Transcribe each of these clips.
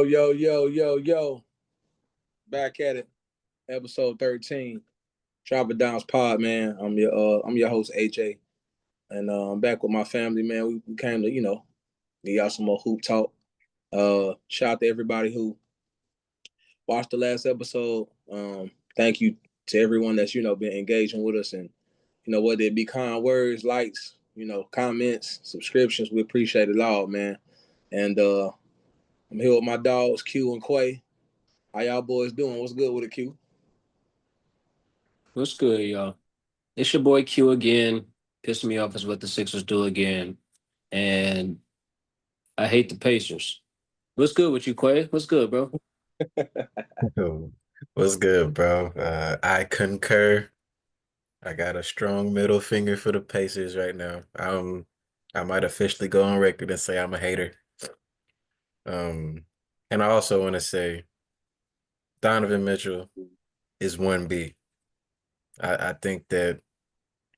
Yo. Back at it. Episode 13. Drop it Down's pod, man. I'm your host, AJ. And I'm back with my family, man. We came to, give y'all some more hoop talk. Shout out to everybody who watched the last episode. Thank you to everyone that's, been engaging with us and, whether it be kind words, likes, comments, subscriptions, we appreciate it all, man. And I'm here with my dogs, Q and Quay. How y'all boys doing? What's good with it, Q? What's good, y'all? It's your boy Q again. Pissing me off is what the Sixers do again. And I hate the Pacers. What's good with you, Quay? What's good, bro? Yo, what's good, bro? I concur. I got a strong middle finger for the Pacers right now. I might officially go on record and say I'm a hater. Um, and I also want to say Donovan Mitchell is 1B. I think that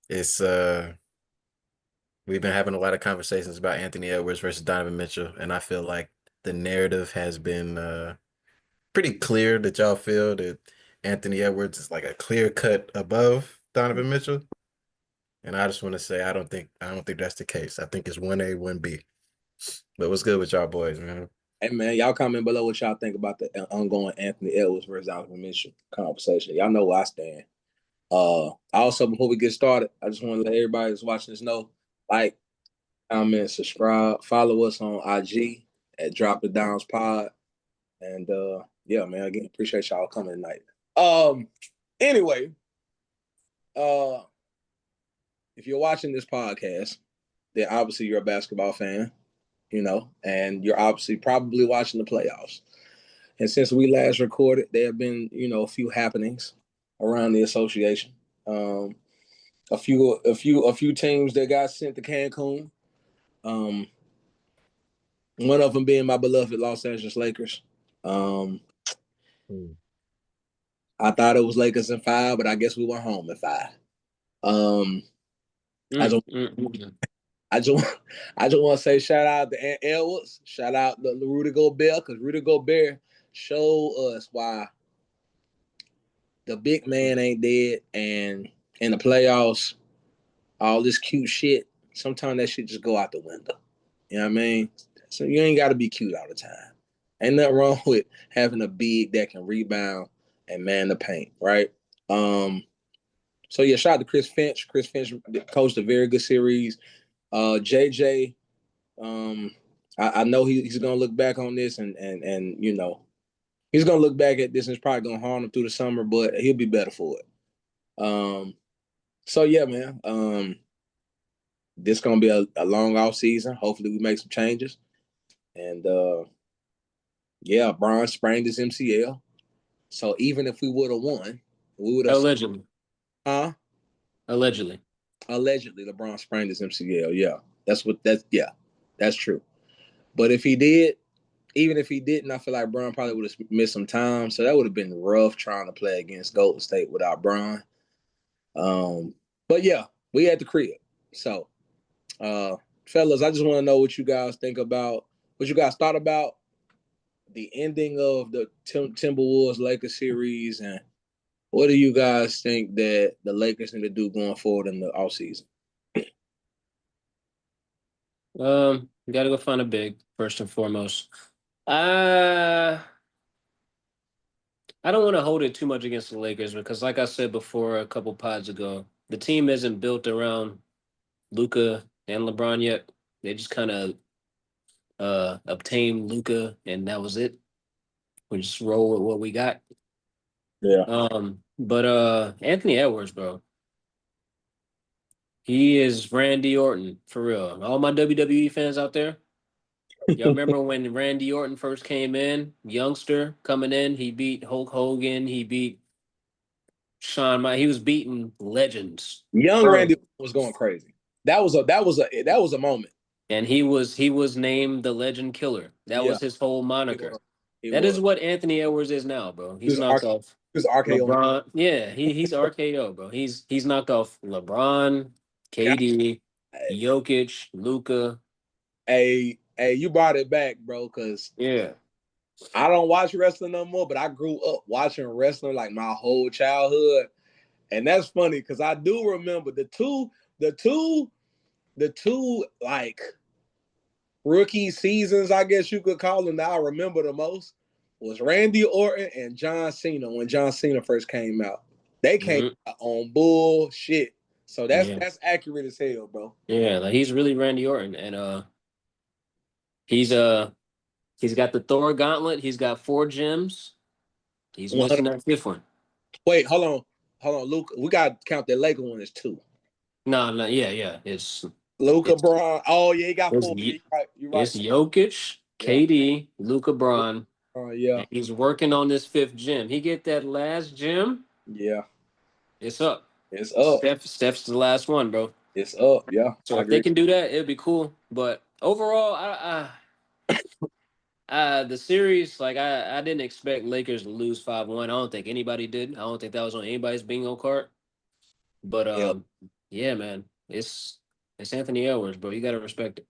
it's we've been having a lot of conversations about Anthony Edwards versus Donovan Mitchell, and I feel like the narrative has been pretty clear that y'all feel that Anthony Edwards is like a clear cut above Donovan Mitchell. And I just want to say I don't think that's the case. I think it's 1A, 1B. But what's good with y'all boys, man? Hey man, y'all comment below what y'all think about the ongoing Anthony Edwards versus Donovan Mitchell conversation. Y'all know where I stand. Also, before we get started, I just want to let everybody that's watching this know, like, comment, subscribe, follow us on IG at Drop It Downs Pod. And yeah, man, again, appreciate y'all coming tonight. Anyway, if you're watching this podcast, then obviously you're a basketball fan, and you're obviously probably watching the playoffs. And since we last recorded, there have been, a few happenings around the association. A few teams that got sent to Cancun. One of them being my beloved Los Angeles Lakers. I thought it was Lakers in 5, but I guess we went home in 5. I just want to say shout out to Ant Edwards, shout out to Rudy Gobert, because Rudy Gobert showed us why the big man ain't dead, and in the playoffs, all this cute shit, sometimes that shit just go out the window. You know what I mean? So you ain't got to be cute all the time. Ain't nothing wrong with having a big that can rebound and man the paint, right? So yeah, shout out to Chris Finch. Chris Finch coached a very good series. JJ, I know he's gonna look back on this and he's gonna look back at this and it's probably gonna harm him through the summer, but he'll be better for it. So yeah, man. This gonna be a long off season. Hopefully we make some changes. And yeah, Bron sprained his MCL. So even if we would have won, we would have Allegedly. Allegedly. Allegedly, LeBron sprained his MCL. Yeah, that's true. But if he did, even if he didn't, I feel like Bron probably would have missed some time. So that would have been rough trying to play against Golden State without Bron. But yeah, we had the crib. So, fellas, I just want to know what you guys think about, what you guys thought about the ending of the Timberwolves Lakers series, and what do you guys think that the Lakers need to do going forward in the offseason? You gotta go find a big, first and foremost. I don't want to hold it too much against the Lakers because, like I said before a couple pods ago, the team isn't built around Luka and LeBron yet. They just kind of obtained Luka, and that was it. We just roll with what we got. Yeah. But Anthony Edwards, bro, he is Randy Orton for real. All my WWE fans out there, y'all remember when Randy Orton first came in, youngster coming in? He beat Hulk Hogan. He beat Shawn. He was beating legends. Young Randy was going crazy. That was a moment. And he was named the Legend Killer. That was his whole moniker. That is what Anthony Edwards is now, bro. He's knocked off. He's RKO. LeBron. Yeah, he's RKO, bro. He's knocked off LeBron, KD, Jokic, Luka. Hey, you brought it back, bro, because yeah. I don't watch wrestling no more, but I grew up watching wrestling like my whole childhood. And that's funny because I do remember the two like rookie seasons, I guess you could call them, that I remember the most was Randy Orton and John Cena when John Cena first came out. They came out on bullshit. So that's accurate as hell, bro. Yeah, like he's really Randy Orton, and he's he's got the Thor gauntlet. He's got 4 gems. He's missing 100. that fifth one. Wait, hold on, Luke. We got to count that Laker one as 2. No, yeah. Luca It's Bron. Oh yeah, he got it's 4. Yeah, you're right. You're right. it's Jokic, Yeah. KD, Luka Bron, Yeah. and he's working on this 5th gem. He get that last gem, Yeah. it's up. It's up. Steph's the last one, bro. It's up. Yeah. So I if they agree. can do that, it'd be cool. But overall, the series, like I didn't expect Lakers to lose 5-1. I don't think anybody did. I don't think that was on anybody's bingo card. But Yeah. yeah, man, it's Anthony Edwards, bro. You gotta respect it.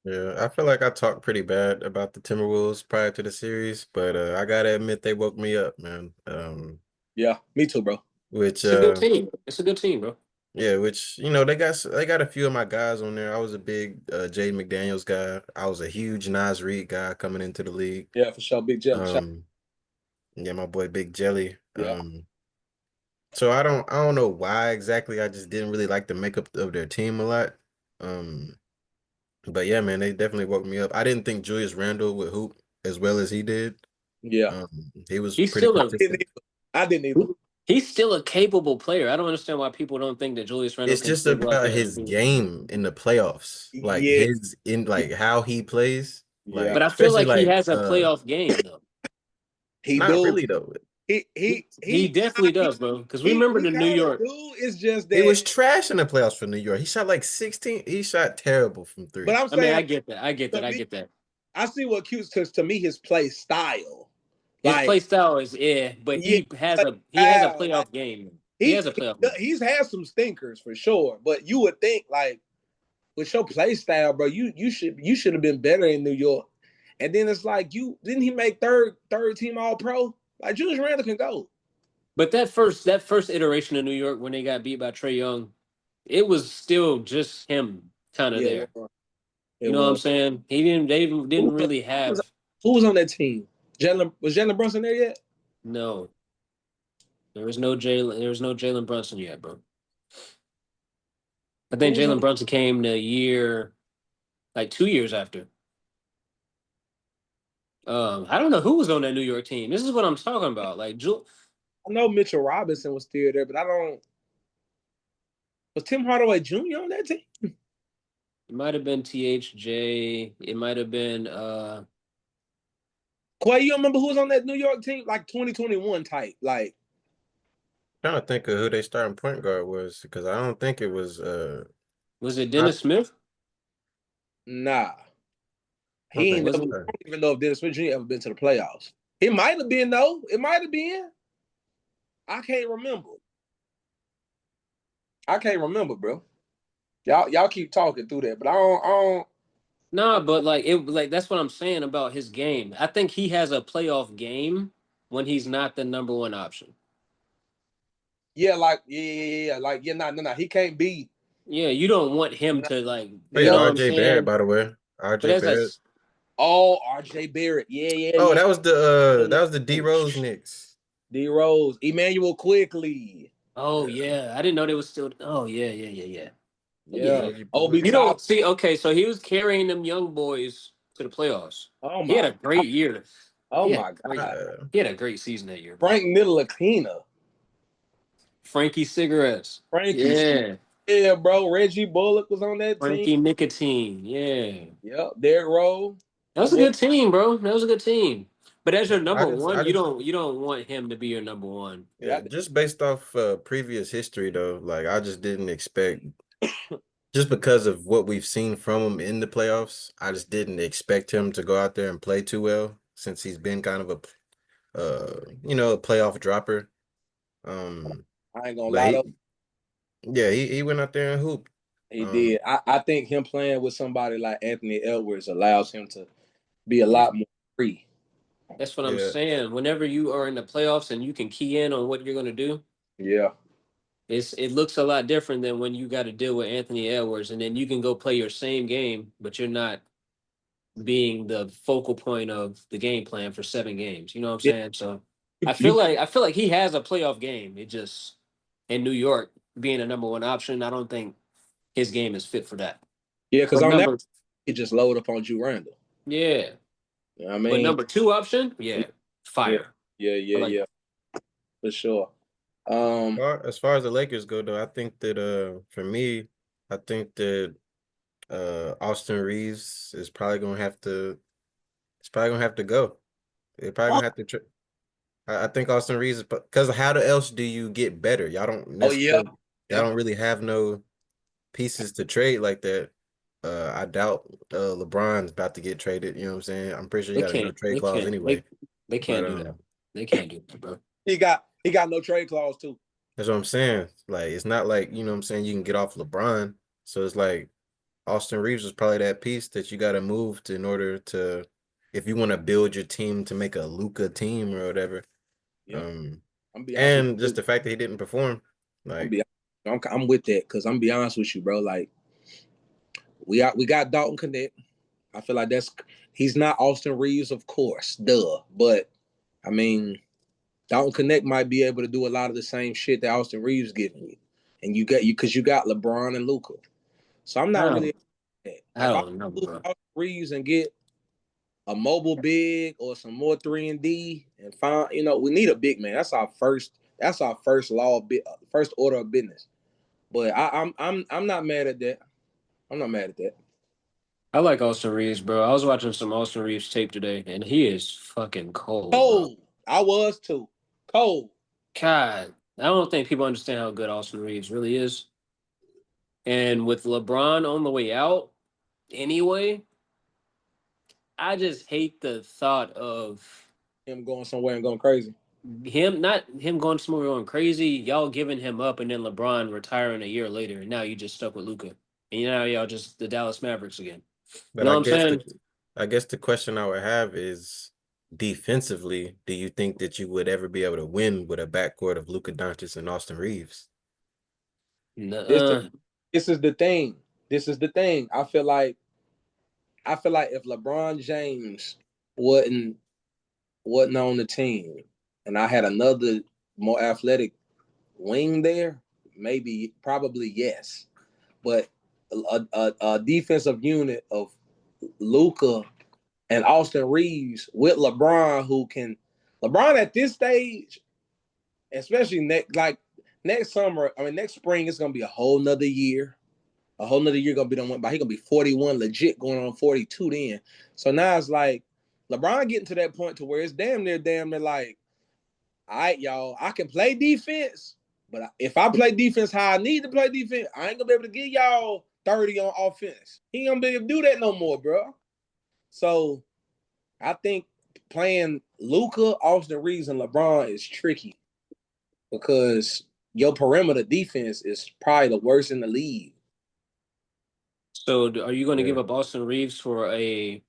Yeah, I feel like I talked pretty bad about the Timberwolves prior to the series, but I gotta admit they woke me up, man. Yeah. Me too, bro. Which It's a good team. It's a good team, bro. yeah, which they got a few of my guys on there. I was a big Jay McDaniels guy. I was a huge Nas Reed guy coming into the league. Yeah, for sure. Big Jelly. Yeah, my boy Big Jelly. Yeah. So I don't know why exactly. I just didn't really like the makeup of their team a lot. But yeah, man, they definitely woke me up. I didn't think Julius Randle would hoop as well as he did. Yeah. He was He's pretty still consistent. I didn't either. he's still a capable player. I don't understand why people don't think that Julius Randle It's can just still go out about there and his hoop. game in the playoffs, like Yeah. his in like how he plays, Yeah. But like I feel especially like he like has a playoff game though. He not do. really though. He definitely does, bro. Because we remember he the New kind of York. do. It's just He that. was trash in the playoffs for New York. He shot like 16. He shot terrible from But three. I'm I mean, saying I get that. I get that. to I me, get that. I see what cutes to me his play style. His Like play style is but yeah, he has a style. Like playoff game. He he has a playoff game. he's had some stinkers for sure. But you would think like with your play style, bro, you should have been better in New York. And then it's like you didn't he make third team All Pro? Like Julius Randle can go. But that first iteration of New York when they got beat by Trae Young, it was still just him kind of Yeah, there. it was. It You know what I'm was. saying? They Who didn't was, really who was, have who was on that team? Jalen Brunson there yet? no. There was no Jalen Brunson yet, bro. I Who think was on? Jalen Brunson came the year, like 2 years after. I don't know who was on that New York team. This is what I'm talking about. Like, I know Mitchell Robinson was still there, but I don't. Was Tim Hardaway Jr. on that team? it might have been THJ. It might have been Quay, you remember who was on that New York team? Like 2021 type. Like, Trying to think of who their starting point guard was because I don't think it was was it I, Dennis Smith? nah. I don't He think ain't it was never. I don't even know if Dennis Smith Jr. ever been to the playoffs. It might have been though. It might have been. I can't remember. I can't remember, bro. Y'all keep talking through that, but I don't. Nah, but like that's what I'm saying about his game. I think he has a playoff game when he's not the number one option. Yeah, like yeah, like yeah, nah. He can't be. Yeah, you don't want him to Oh yeah, you know Yeah. what I'm RJ Barrett, saying? by the way. But RJ that's like, Barrett. Oh, R.J. Barrett. Oh, Yeah. that was the D Rose Knicks. D Rose, Emmanuel Quickly. oh yeah, I didn't know they was still. Oh yeah. Yeah. Yeah. Reggie Obi Bullock. You Top. don't see. Okay, so he was carrying them young boys to the playoffs. Oh He had my a great year. Oh He had my a great. God. Yeah. He had a great season that year, bro. Frank Ntilikina. Frankie cigarettes. Frankie. Yeah. Yeah, bro. Reggie Bullock was on that team. Frankie nicotine. Yeah. Yep. Derrick Rose. That My was a boy. good team, bro. That was a good team. But as your I number just one, I you just don't want him to be your number one. yeah, Yeah. just based off previous history though, like I just didn't expect just because of what we've seen from him in the playoffs, I just didn't expect him to go out there and play too well since he's been kind of a playoff dropper. I ain't gonna But lie though. he went out there and hooped. He did. I think him playing with somebody like Anthony Edwards allows him to be a lot more free. That's what I'm Yeah. saying. Whenever you are in the playoffs and you can key in on what you're gonna do, Yeah. it looks a lot different than when you got to deal with Anthony Edwards, and then you can go play your same game, but you're not being the focal point of the game plan for 7 games. You know what I'm Yeah. saying? So You I feel like he has a playoff game. It just in New York being a number one option, I don't think his game is fit for that. yeah, because But on that number he just load up on Drew Randall. yeah, You know what I but mean? number two option, yeah, Yeah. fire. Yeah. I Yeah. like Yeah. For sure. Um. As far as the Lakers go, though, I think that for me, I think that Austin Reeves is probably gonna have to. It's probably gonna have to go. They're probably Oh, gonna have to. I think Austin Reeves is because how else do you get better? oh yeah. Y'all don't Definitely. really have no pieces to trade like that. I doubt LeBron's about to get traded. You know what I'm saying? I'm pretty sure you they got a no can't trade they clause can't anyway. they But can't do that. They can't do that, bro. He got no trade clause too. that's what I'm saying. Like it's not like you know what I'm saying. You can get off LeBron. So it's like Austin Reeves is probably that piece that you got to move to in order to if you want to build your team to make a Luka team or whatever. Yeah. Um, I'm be honest with and just you. the fact that he didn't perform, I'm like be I'm with that because I'm be honest with you, bro. Like we got Dalton Connect. I feel like he's not Austin Reeves, of course, duh. But I mean, Dalton Connect might be able to do a lot of the same shit that Austin Reeves giving you, and you got LeBron and Luka. So I'm not really. No, I If I don't know, lose bro. Austin Reeves and get a mobile big or some more 3 and D and find, we need a big man. That's our first. That's our first first order of business. But I'm not mad at that. I'm not mad at that. I like Austin Reeves, bro. I was watching some Austin Reeves tape today, and he is fucking cold, bro. Cold. I was too. Cold. God, I don't think people understand how good Austin Reeves really is. And with LeBron on the way out, anyway, I just hate the thought of Him going somewhere and going crazy. not him going somewhere going crazy, y'all giving him up, and then LeBron retiring a year later, and now you just stuck with Luca, and now y'all just the Dallas Mavericks again. You but know what I'm saying? I guess the question I would have is defensively, do you think that you would ever be able to win with a backcourt of Luka Doncic and Austin Reeves? This Nuh-uh. this is the thing. This is the thing. I feel like if LeBron James wasn't wasn't on the team, and I had another more athletic wing there, maybe probably yes. But a defensive unit of Luca and Austin Reeves with LeBron, LeBron at this stage, especially next summer, I mean next spring, it's gonna be a whole nother year. A whole nother year gonna be done went by. He gonna be 41, legit going on 42 then. So now it's like LeBron getting to that point to where it's damn near like, all right, y'all, I can play defense, but if I play defense how I need to play defense, I ain't gonna be able to give y'all 30 on offense. He ain't gonna be able to do that no more, bro. So I think playing Luka, Austin Reeves, and LeBron is tricky because your perimeter defense is probably the worst in the league. So, are you going to Yeah. give up Austin Reeves for a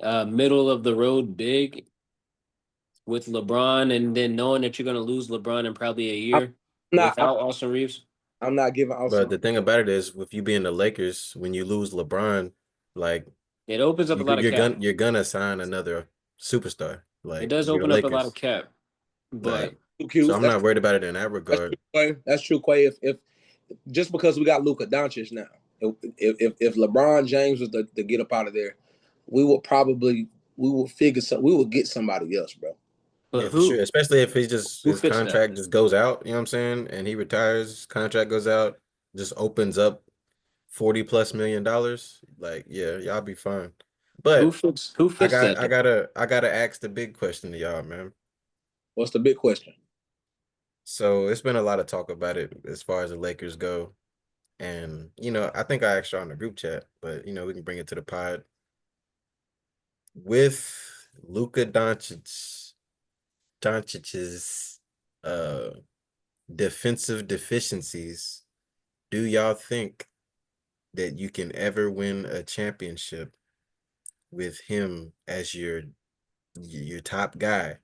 middle of the road big with LeBron, and then knowing that you're going to lose LeBron in probably a I'm year not. without Austin Reeves? I'm not giving But Austin. the thing about it is, with you being the Lakers, when you lose LeBron, like It opens up a lot of cap. you're gonna sign another superstar. It Like does you're the open up a lot of Lakers. cap, but Like so, I'm That's not worried about it in that that's regard. true, Quay. That's true, Quay. If just because we got Luka Doncic now, if LeBron James was to get up out of there, we would probably we would get somebody else, bro. Yeah, for sure. Especially if who his fits that? contract just goes out, you know what I'm saying? And he retires, his contract goes out, just opens up 40 plus $1 million. Like, yeah, y'all be fine. But Who fits that though? I gotta ask the big question to y'all, man. What's the big question? So it's been a lot of talk about it as far as the Lakers go. And, I think I asked y'all in the group chat, but we can bring it to the pod. With Luka Doncic's defensive deficiencies, do y'all think that you can ever win a championship with him as your top guy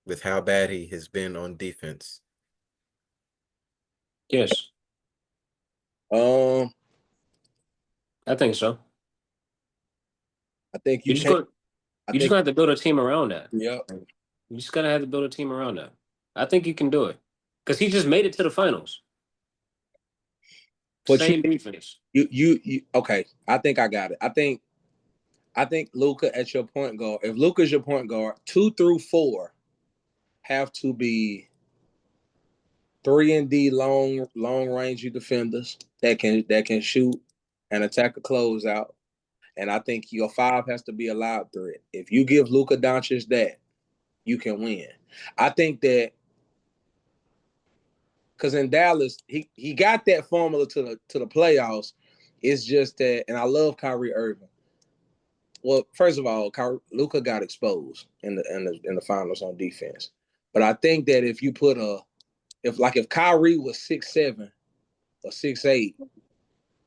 with how bad he has been on defense? Yes, Um, I think so. I think You you just can't. go. I You just think. gonna have to build a team around that. Yeah. You just gotta have to build a team around that. I think you can do it because he just made it to the finals. But Same defense. you. Okay. I think I got it. I think Luka at your point guard. If Luka's your point guard, 2 through 4 have to be 3-and-D long range defenders that can shoot and attack a closeout. And I think your 5 has to be a lob threat. If you give Luka Doncic that, you can win. I think that because in Dallas, he got that formula to the playoffs. It's just that, and I love Kyrie Irving. Well, first of all, Luka got exposed in the finals on defense. But I think that if you put if Kyrie was 6'7" or 6'8"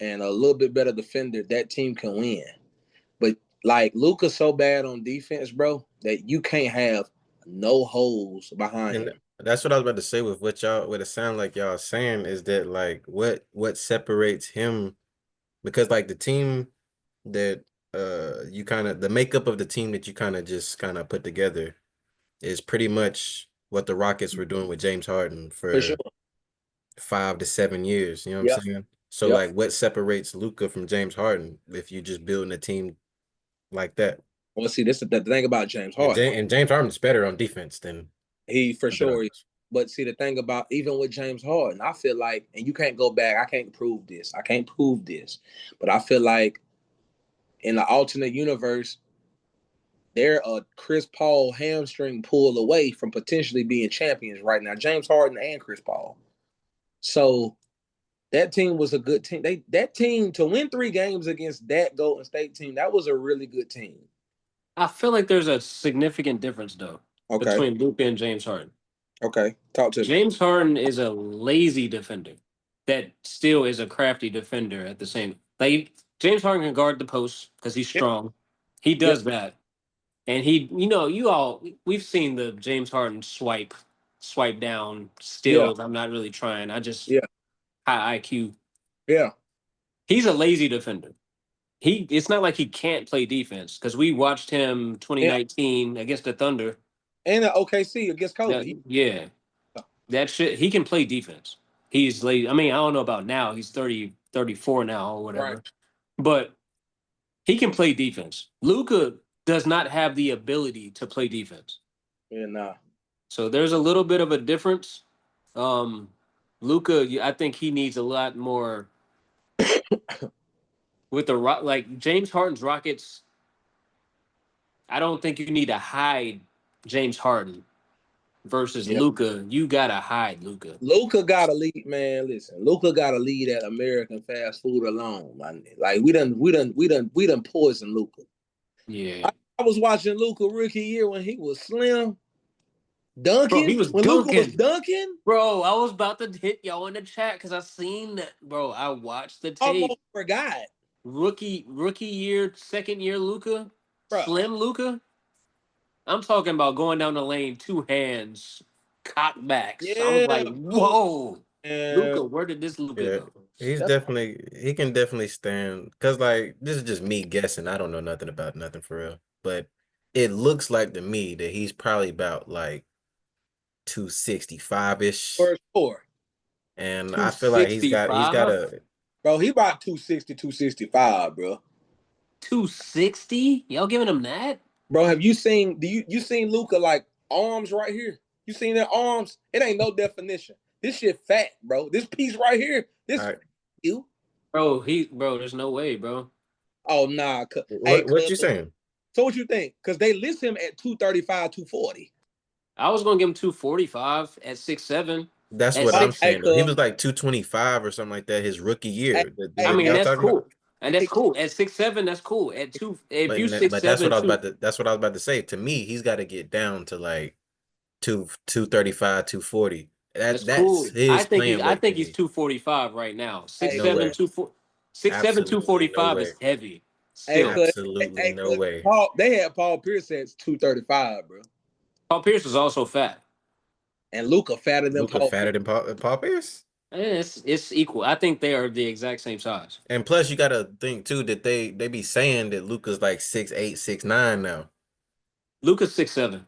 and a little bit better defender, that team can win. But like Luka's so bad on defense, bro, that you can't have no holes behind And him. that's what I was about to say with what it sounds like y'all saying is that like what separates him because like the team that you kind of the makeup of the team that you kind of just kind of put together is pretty much what the Rockets were doing with James Harden For sure. for 5 to 7 years. You know what I'm Yep. saying? So Yep. like what separates Luka from James Harden if you just building a team like that? Well, see, this is the thing about James And, Harden. James Harden's better on defense than He for either of sure. us. But see, the thing about even with James Harden, I feel like, and you can't go back. I can't prove this. I can't prove this, but I feel like in the alternate universe, they're a Chris Paul hamstring pull away from potentially being champions right now. James Harden and Chris Paul. So that team was a good team. That team to win 3 games against that Golden State team, that was a really good team. I feel like there's a significant difference though Okay. between Luka and James Harden. Okay. Talk to me. James Harden is a lazy defender that still is a crafty defender at the same. Like James Harden can guard the post because he's Yep. strong. He Yep. does that, and we've seen the James Harden swipe down Yeah. steals. I'm not really trying. I just Yeah. high IQ. Yeah. He's a lazy defender. It's not like he can't play defense because we watched him And 2019 against the Thunder. and OKC against That, Kobe. yeah, that shit. He can play defense. He's lazy. I mean, I don't know about now. He's 30, 34 now or Right. whatever. But he can play defense. Luka does not have the ability to play defense. Yeah. Nah. So there's a little bit of a difference. Luka, I think he needs a lot more with the like James Harden's Rockets. I don't think you need to hide James Harden versus Yeah. Luka. You gotta hide Luka. Luka got to lead, man. Listen, Luka got to lead that American fast food alone, man. Like we done poisoned Luka. Yeah, I was watching Luka rookie year when he was slim, bro, he dunking. was When Luka was dunking. dunking, Bro, I was about to hit y'all in the chat because I seen that. Bro, I watched the tape. almost forgot, Rookie year, second year Luca, bro. slim Luca. I'm talking about going down the lane, 2 hands, cock backs. I was Yeah, like, bro. whoa, And Luca, where did this Luca Yeah, go? that's he can definitely stand because like this is just me guessing. I don't know nothing about nothing for real, but it looks like to me that he's probably about like 265 ish, for sure, and I feel like he's got 265? a bro. He about 260, 265, bro. 260? Y'all giving him that? Bro, have you seen? You seen Luka like arms right here? You seen their arms? It ain't no definition. This shit fat, bro. This piece right here, all this right. you. Bro, there's no way, bro. Oh nah. Hey, What you saying? so what you think? Because they list him at 235, 240. I was gonna give him 245 at 6'7". That's At what I'm Hey, six, hey, saying though. He cuz. was like 225 or something like that his rookie Hey, year. hey, I What mean, y'all that's talking about? cool. And that's hey, cool. At 6'7", that's cool. At two, if you six But that's seven what I was two, about to say. To me, he's got to get down to like 235, 240. that's That's cool. his playing I weight to think he's me. 245 right now. hey, No 6'7", way. 2 4, 6'7", Absolutely no 245 is way. heavy. Hey, Still, Absolutely no way. They had Paul Pierce at 235, bro. Paul Pierce is also fat. And Luka fatter than Luka Paul fatter Pierce. than Paul Pierce. It's equal. I think they are the exact same size. And plus, you gotta think too that they be saying that Luka's like 6'8", 6'9" now. Luka's 6'7".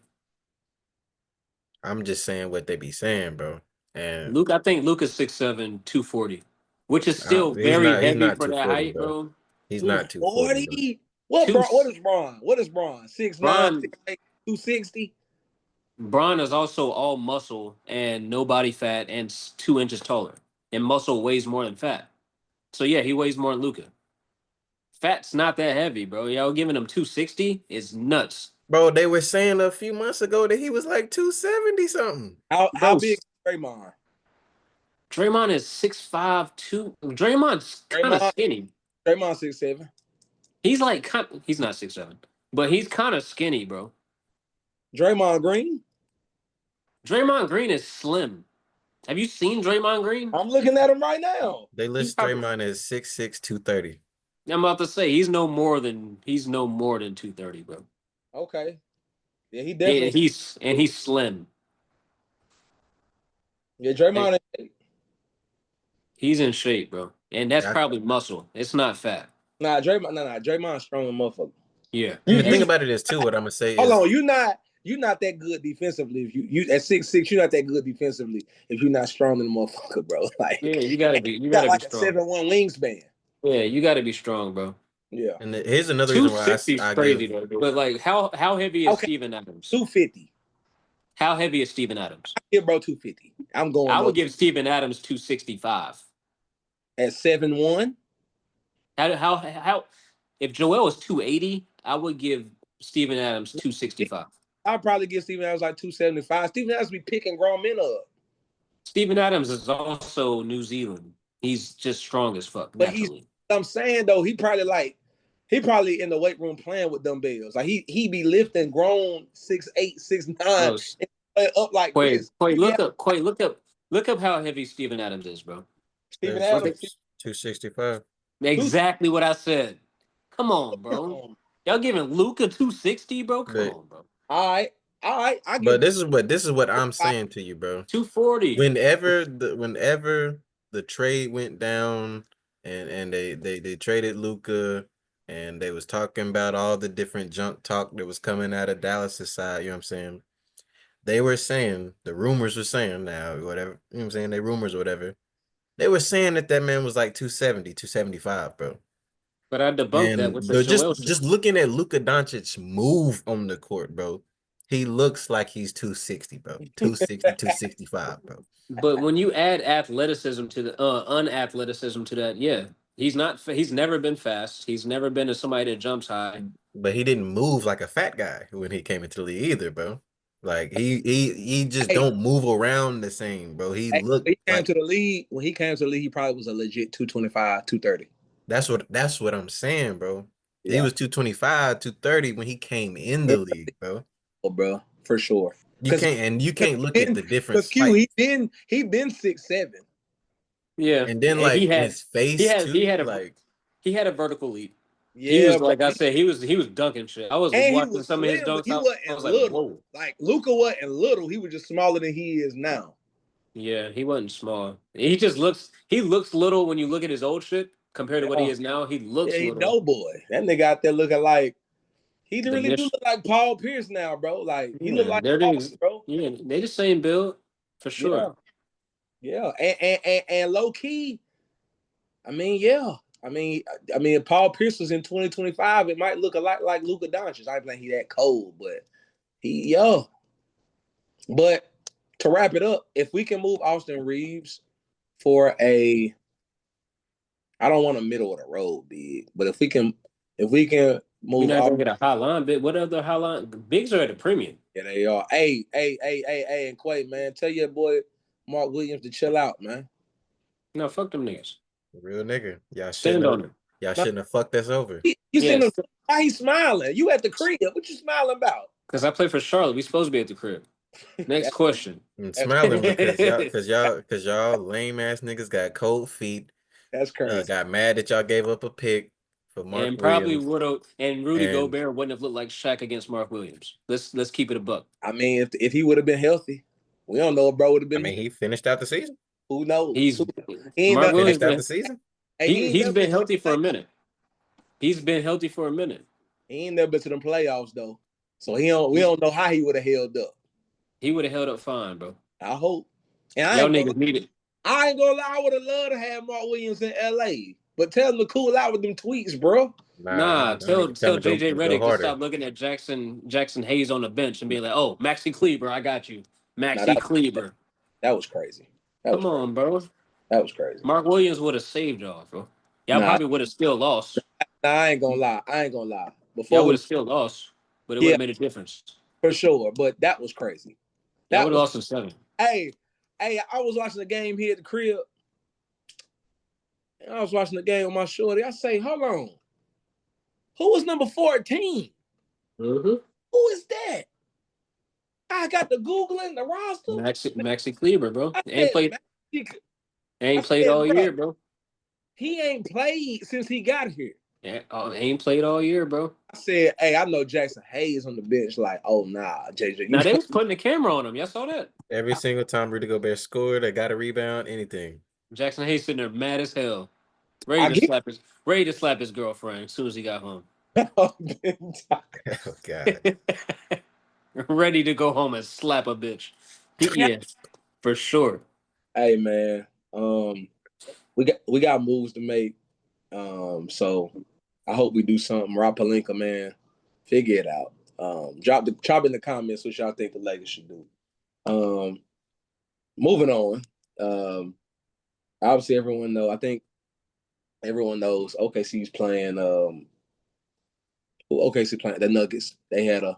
I'm just saying what they be saying, bro. And I think Luka's 6'7", 240, which is still he's very not heavy for that 240, height, bro. bro. He's not 240, bro. 240? Two, What is Braun? What is Braun? 6'9", Bron 6'8", 260? Bron is also all muscle and no body fat and 2 inches taller. And muscle weighs more than fat. So yeah, he weighs more than Luka. Fat's not that heavy, bro. Y'all giving him 260 is nuts. Bro, they were saying a few months ago that he was like 270 something. How Bro, big is Draymond? Draymond is 6'5", 2. Draymond's kind of Draymond skinny. Draymond 6'7". He's like he's not 6'7", but he's kind of skinny, bro. Draymond Green? Draymond Green is slim. Have you seen Draymond Green? I'm looking at him right now. They He's list probably, Draymond as 6'6", 230. I'm about to say he's no more than 230, bro. Okay. Yeah, he And definitely. he's slim. Yeah, Like, Draymond. he's in shape, bro. And that's I, probably muscle. It's not fat. Draymond's strong motherfucker. Yeah. You, the thing you about it is too, what I'm gonna say hold is, on. You're not that good defensively. If you at 6'6", you're not that good defensively if you're not strong in the motherfucker, bro. Like Yeah, you you got gotta be like a strong. 7'1" wingspan. Yeah, you gotta be strong, bro. Yeah. and here's another reason why 260 is I crazy give, though. But like how heavy is Okay. Steven Adams? 250. How heavy is Steven Adams? Yeah, bro. 250. I'm going I more would give Steven Adams 265. at 7'1". How if Joel is 280, I would give Steven Adams 265. I'll probably give Steven Adams like 275. Steven Adams be picking grown men up, Steven Adams is also New Zealand. He's just strong as fuck but he's. naturally. I'm saying though, he probably in the weight room playing with dumbbells. Like he be lifting grown 6'8", 6'9", Bro, and up like this. He be Look up how heavy Steven Adams is, bro. Steven Look Adams at 265. exactly what I said. Come on, bro. Y'all giving Luca 260, bro? Come But on, bro. All right. I give but this is what I'm saying to you, bro. 240. Whenever the trade went down and they traded Luka and they was talking about all the different junk talk that was coming out of Dallas's side, you know what I'm saying? They were saying, the rumors were saying now, whatever, you know what I'm saying? They rumors or whatever. They were saying that man was like 270, 275, bro. But I debunked that with And the Joel shit. just looking at Luka Doncic move on the court, bro, he looks like he's 260, bro. 260, 265, bro. But when you add athleticism to the unathleticism to that, yeah, he's not. He's never been fast. He's never been a somebody that jumps high. But he didn't move like a fat guy when he came into the league either, bro. Like he just hey, don't move around the same, bro. He hey, looked when he came like to the league. When he came to the league, he probably was a legit 225, 230. that's what I'm saying, bro. He Yeah, was 225, 230 when he came in the league, bro. bro, for sure. Because You can't look at the because difference Q like he been 6'7". Yeah, and then and like his face too, like he had a vertical leap. He Yeah, was bro. like I said, he was dunking shit. I was And he watching was some of his slim, but dunks. he I wasn't was like, little. whoa. Like Luca wasn't little. He was just smaller than he is now. Yeah, he wasn't small. He looks little when you look at his old shit compared to what he Yeah, is now. He yeah, looks he little. no boy. That nigga out there looking like he The really do Mich- look like Paul Pierce now, bro. Like he look yeah, like Paul, bro. they the same build for Yeah, sure. yeah, and low key. I mean, yeah. If Paul Pierce was in 2025, it might look a lot like Luka Doncic. I don't think he that cold, but he yeah. But to wrap it up, if we can move Austin Reeves for a, I don't want a middle of the road big, but if we can You're move not off, gonna get a high line bit. What other high line bigs are at a premium? yeah, they are. Hey, and Quay, man, tell your boy Mark Williams to chill out, man. No, fuck them niggas. real nigga. Stand on it. Y'all shouldn't have fucked us over. You seen him? Yes, Why he smiling? You at the crib? What you smiling about? because I play for Charlotte. We supposed to be at the crib. Next question. I'm That's smiling because y'all lame ass niggas got cold feet. that's crazy. Got mad that y'all gave up a pick for Mark And probably Williams. would have, and Rudy And Gobert wouldn't have looked like Shaq against Mark Williams. Let's keep it a buck. I mean, if he would have been healthy, we don't know if bro would have I been. mean, he finished out the season. Who knows? He's He ain't He Mark never. Williams finished out been the season. Hey, he ain't he's never been been to healthy the for a playoffs. minute. He's been healthy for a minute. He ain't never been to them playoffs though, so he don't. We don't know how he would have held up. He would have held up fine, bro. I hope. And Y'all niggas need it. I ain't gonna lie. I would have loved to have Mark Williams in LA, but tell him to cool out with them tweets, bro. Nah, That tell nigga tell him JJ to go Redick to harder. stop looking at Jackson Hayes on the bench and be like, "Oh, Maxi Kleber, I got you, Nah, Maxi Kleber." that was crazy. Come on, bro. That was crazy. Mark Williams would have saved y'all, bro. Y'all Nah, probably would have still lost. I ain't gonna lie. I ain't gonna lie. Y'all Before would we, have still lost, but it would yeah, have made a difference. for sure. But that was crazy. Y'all That would have was. lost in 7. Hey, I was watching the game here at the crib. And I was watching the game with my shorty. I say, hold on. Who was number 14? Mm-hmm. Who is that? I got the Googling the roster. Maxi Kleber, bro. I Ain't played. I Ain't played said, all bro, year, bro. he ain't played since he got here. Yeah, ain't played all year, bro. I said, hey, I know Jackson Hayes on the bench. Like, oh, nah, JJ. Now they was putting the camera on him. Y'all saw that? Every single time Rudy Gobert scored, they got a rebound, anything. Jackson Hayes sitting there mad as hell, I get ready to slap his girlfriend as soon as he got home. Oh God. Ready to go home and slap a bitch. Yeah, for sure. Hey man, we got moves to make. So I hope we do something. Rob Pelinka, man, figure it out. Drop in the comments what y'all think the Lakers should do. Moving on. Obviously everyone know. I think everyone knows OKC's playing. OKC playing the Nuggets. They had a.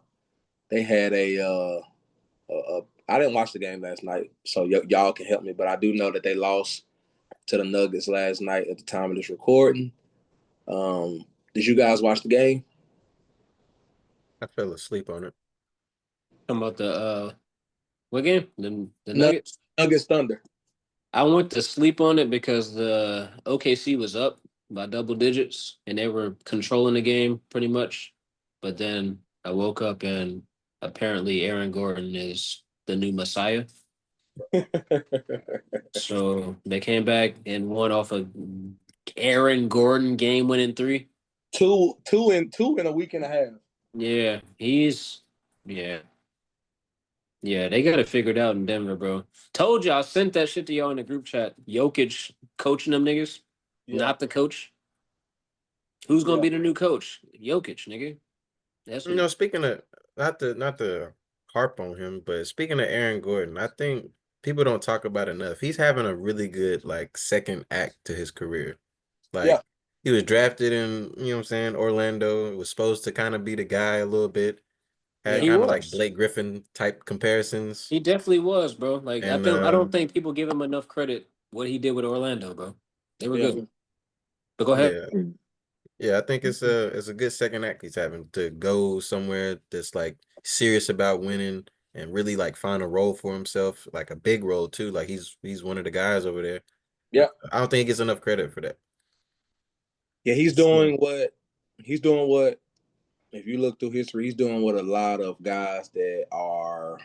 I didn't watch the game last night, so y'all can help me. But I do know that they lost to the Nuggets last night at the time of this recording. Did you guys watch the game? I fell asleep on it. Talking about the what game? The Nuggets? Nuggets Thunder. I went to sleep on it because the OKC was up by double digits and they were controlling the game pretty much. But then I woke up and apparently Aaron Gordon is the new Messiah. So they came back and won off a Aaron Gordon game winning 3. two in a week and a half. Yeah, yeah, they got it figured out in Denver, bro. Told you I sent that shit to y'all in the group chat. Jokic coaching them niggas, not the coach. Who's gonna be the new coach? Jokic, nigga. That's who. Speaking of not to harp on him, but speaking of Aaron Gordon, I think people don't talk about it enough. He's having a really good like second act to his career. Like he was drafted in, you know what I'm saying, Orlando. Was supposed to kind of be the guy a little bit. Had kind of like Blake Griffin type comparisons. He definitely was, bro. Like And I don't think people give him enough credit what he did with Orlando, bro. They were good. But go ahead. Yeah, I think it's a good second act he's having to go somewhere that's like serious about winning and really like find a role for himself, like a big role too. Like he's one of the guys over there. Yeah. I don't think he gets enough credit for that. Yeah, he's doing what if you look through history, he's doing what a lot of guys that are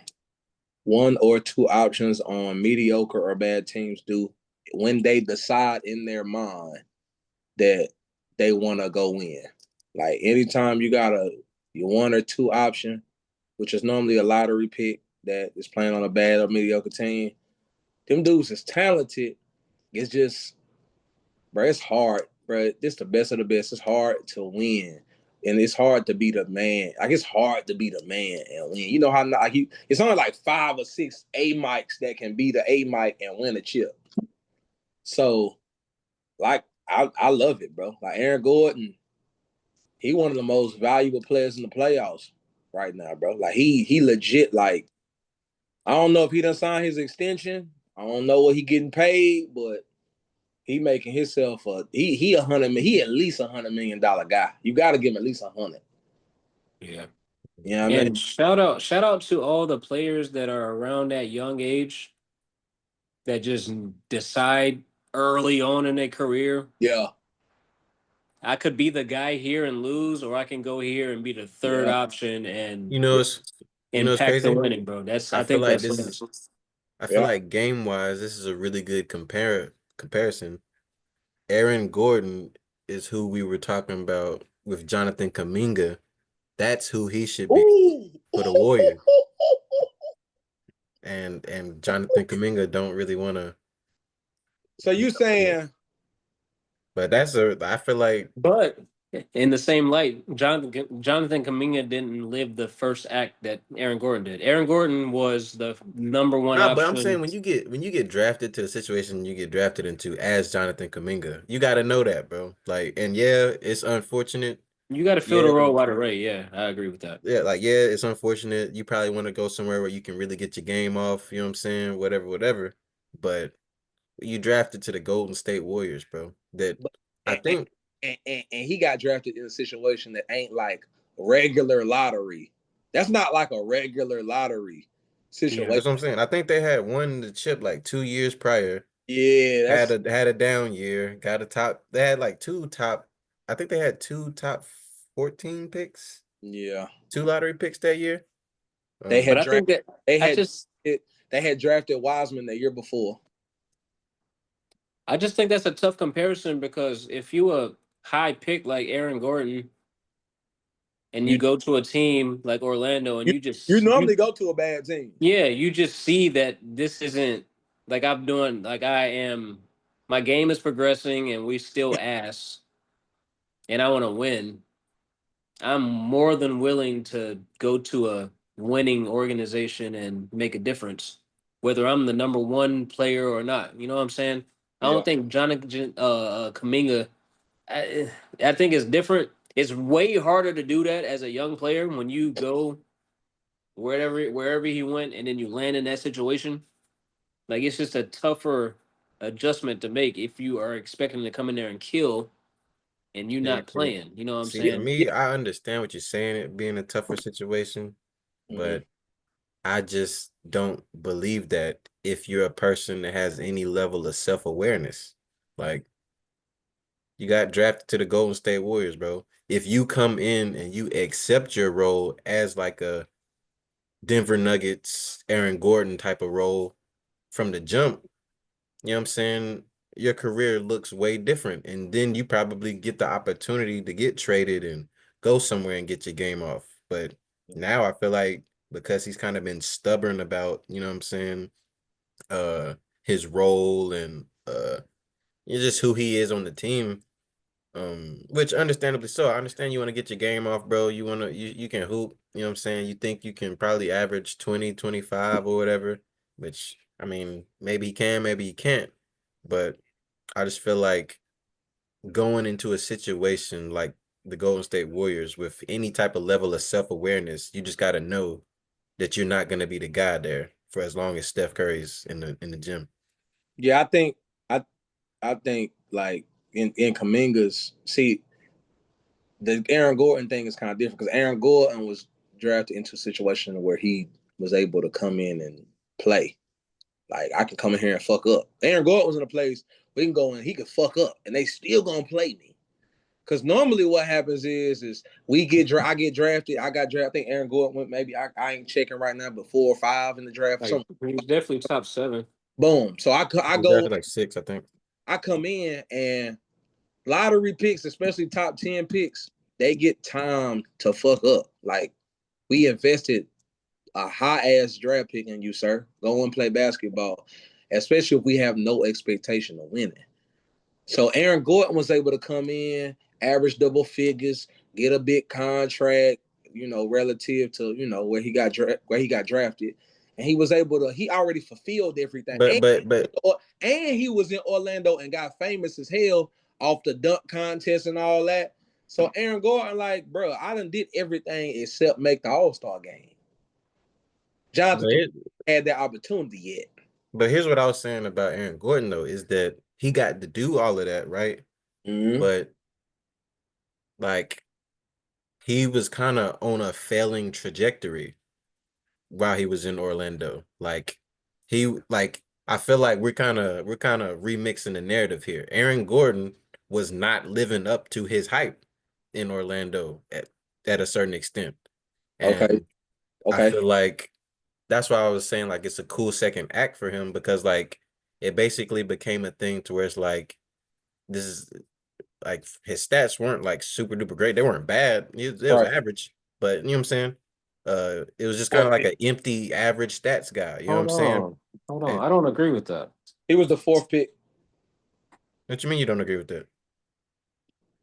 one or two options on mediocre or bad teams do when they decide in their mind that they want to go in. Like anytime you got your one or two option, which is normally a lottery pick that is playing on a bad or mediocre team, them dudes is talented. It's just, bro, it's hard, bro. This the best of the best. It's hard to win. And it's hard to be the man. Like it's hard to be the man and win. You know how it's only like 5 or 6 A mics that can be the A mic and win a chip. So, like, I love it, bro. Like Aaron Gordon, he one of the most valuable players in the playoffs right now, bro. Like he legit, like, I don't know if he done signed his extension. I don't know what he getting paid, but he making himself he at least $100 million guy. You got to give him at least 100. Yeah. You know what I mean? Shout out to all the players that are around that young age that just decide early on in their career. Yeah. I could be the guy here and lose, or I can go here and be the third Yeah. option and You know, it's impact the crazy. winning, bro. That's I I feel think like that's this is. I feel Yeah. like game wise, this is a really good comparison. Aaron Gordon is who we were talking about with Jonathan Kuminga. That's who he should be Ooh. for the Warriors. And Jonathan Kuminga don't really want to, So you saying but I feel like But in the same light, Jonathan Kaminga didn't live the first act that Aaron Gordon did. Aaron Gordon was the number one no, but I'm saying option. when you get drafted to the situation you get drafted into as Jonathan Kuminga, you got to know that, bro. Like, and yeah, it's unfortunate. You got to fill the Yeah, role right away. Yeah, I agree with that. yeah, like yeah, it's unfortunate. You probably want to go somewhere where you can really get your game off. You know what I'm saying? Whatever, whatever. But you drafted to the Golden State Warriors, bro. That but I think. and he got drafted in a situation that ain't like regular lottery. That's not like a regular lottery Yeah, situation. That's what I'm saying. I think they had won the chip like 2 years prior. Yeah, Had that's a down year. Got a top. They had like two top. I think they had two top 14 picks, yeah. two lottery picks that year. They but had I Um, drafted think that they I had just it, they had drafted Wiseman the year before. I just think that's a tough comparison because if you a high pick like Aaron Gordon and you You go to a team like Orlando and you you you normally go to a bad team. yeah, you just see that this isn't like I'm doing like I am my game is progressing and we still ass and I want to win. I'm more than willing to go to a winning organization and make a difference, whether I'm the number one player or not. You know what I'm saying? I Yeah. don't think Jonathan Kaminga. I think it's different. It's way harder to do that as a young player when you go wherever he went and then you land in that situation. Like it's just a tougher adjustment to make if you are expecting to come in there and kill and you not mhm. playing. You know what I'm See, for saying? Yeah. me, I understand what you're saying, it being a tougher situation, Mm-hmm. but I just don't believe that if you're a person that has any level of self-awareness. Like, you got drafted to the Golden State Warriors, bro. If you come in and you accept your role as like a Denver Nuggets, Aaron Gordon type of role from the jump, you know what I'm saying? Your career looks way different. And then you probably get the opportunity to get traded and go somewhere and get your game off. But now I feel like because he's kind of been stubborn about, you know what I'm saying, uh his role and just who he is on the team. Which understandably so. I understand you want to get your game off, bro. You can hoop, you know what I'm saying? You think you can probably average 20, 25 or whatever, which I mean, maybe he can, maybe he can't. But I just feel like going into a situation like the Golden State Warriors with any type of level of self-awareness, you just got to know that you're not going to be the guy there for as long as Steph Curry's in the gym. Yeah, I I think like in Kaminga's see the Aaron Gordon thing is kind of different because Aaron Gordon was drafted into a situation where he was able to come in and play. Like I can come in here and fuck up. Aaron Gordon was in a place we can go in, he could fuck up, and they still gonna play me. Because normally what happens is I get drafted. I got drafted. I think Aaron Gordon went maybe I ain't checking right now, but 4 or 5 in the draft. Like Something. he was definitely top seven. Boom. So He drafted like 6, I think. I come in and lottery picks, especially top 10 picks, they get time to fuck up. Like we invested a high ass draft pick in you, sir. Go and play basketball, especially if we have no expectation of winning. So Aaron Gordon was able to come in, average double figures, get a big contract, relative to where he got drafted, and he was able to. He already fulfilled everything, But and he was in Orlando and got famous as hell off the dunk contest and all that. So Aaron Gordon, like, bro, I done did everything except make the All Star game. but, Jonathan it, had that opportunity yet. but here's what I was saying about Aaron Gordon though, is that he got to do all of that, right? Mm-hmm. But like he was kind of on a failing trajectory while he was in Orlando. Like I feel like we're kind of remixing the narrative here. Aaron Gordon was not living up to his hype in Orlando at a certain extent. Okay. And I Okay. feel like that's why I was saying like it's a cool second act for him because like it basically became a thing to where it's like this is like his stats weren't like super duper great. They weren't bad. It was Right. average, but you know what I'm saying? It was just kind of Fourth like pick. an empty average stats guy. You know what I'm Hold saying? on. Hold on. And I don't agree with that. He was the fourth pick. what you mean you don't agree with that?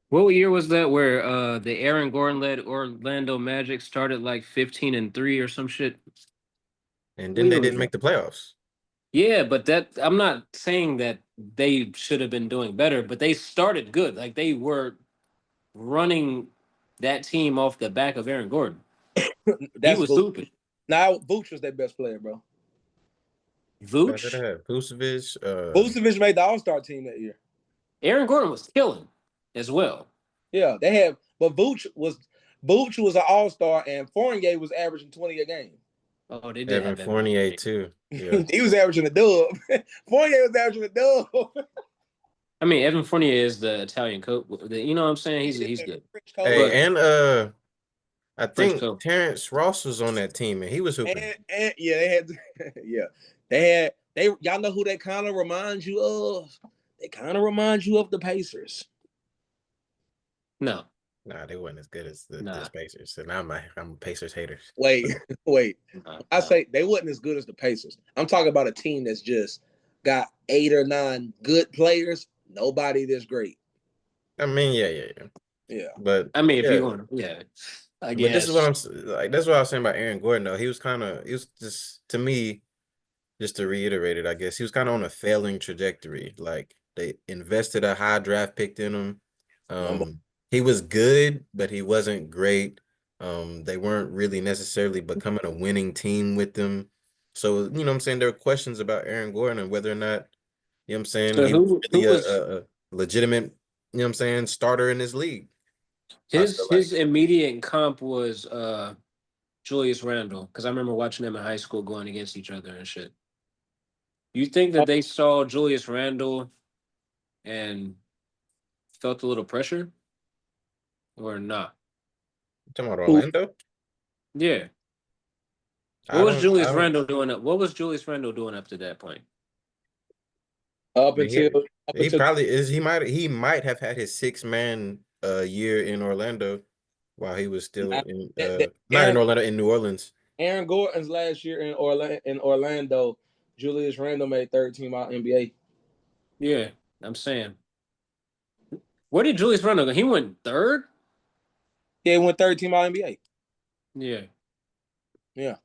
What year was that where the Aaron Gordon led Orlando Magic started like 15-3 or some shit? And What then they year was didn't that? make the playoffs. Yeah, but that I'm not saying that they should have been doing better, but they started good. Like they were running that team off the back of Aaron Gordon. He That's was Vooch. stupid. Now Vooch was their best player, bro. But they Vooch, had Vucevic, Vucevic made the All-Star team that year. Aaron Gordon was killing as well. Yeah, they had, but Vooch was an All-Star, and Fournier was averaging 20 a game. Oh, they did Evan have that. Fournier too. Yeah. He was averaging a dub. Fournier was averaging a dub. I mean, Evan Fournier is the Italian coach. You know what I'm saying? He's good. French coach. Hey, But and I French think coach. Terrence Ross was on that team and he was hooping. And yeah, they had they y'all know who they kind of remind you of? They kind of remind you of the Pacers. No, Nah, they weren't as good as the nah, Pacers. And I'm a Pacers hater. Wait, wait. I nah. say they wasn't as good as the Pacers. I'm talking about a team that's just got 8 or 9 good players. Nobody that's great. I mean, yeah. Yeah. But I mean, if yeah, you want, yeah, I but this is what guess. like. That's what I was saying about Aaron Gordon. Though he was just to me, just to reiterate it. I guess he was kind of on a failing trajectory. Like they invested a high draft pick in him. Number He was good, but he wasn't great. They weren't really necessarily becoming a winning team with them. So you know what I'm saying there are questions about Aaron Gordon and whether or not you know what I'm saying So he was who really was a legitimate you know what I'm saying starter in this league. I feel like. his immediate comp was Julius Randle, because I remember watching them in high school going against each other and shit. You think that they saw Julius Randle and felt a little pressure or not? Talking about two Orlando? Yeah. I don't. I don't. What was Julius Randle doing up to that point? up I mean, until up he until probably is. He might have had his 6 man year in Orlando while he was still now, in not in Aaron Orlando in New Orleans. Aaron Gordon's last year in Orlando, Julius Randle made third team All NBA. Yeah, I'm saying. Where did Julius Randle go? He went third? Yeah, he went third team All NBA. Yeah. Yeah.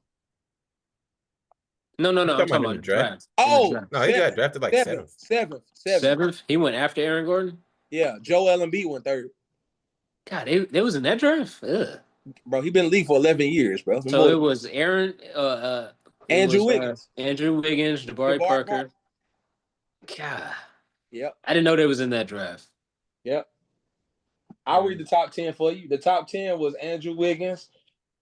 No. You I'm talking talking about in about the the draft? draft. In the Oh, draft. No, he got drafted like seventh. seventh. Seventh? He went after Aaron Gordon? Yeah, Joel Embiid went third. God, they was in that draft? Ugh. Bro, he been in the league for 11 years, bro. So it was Andrew Wiggins, Andrew Wiggins, Jabari Jabari Parker. Parker. God, Yep, I didn't know they was in that draft. yep. I'll read the top 10 for you. The top 10 was Andrew Wiggins,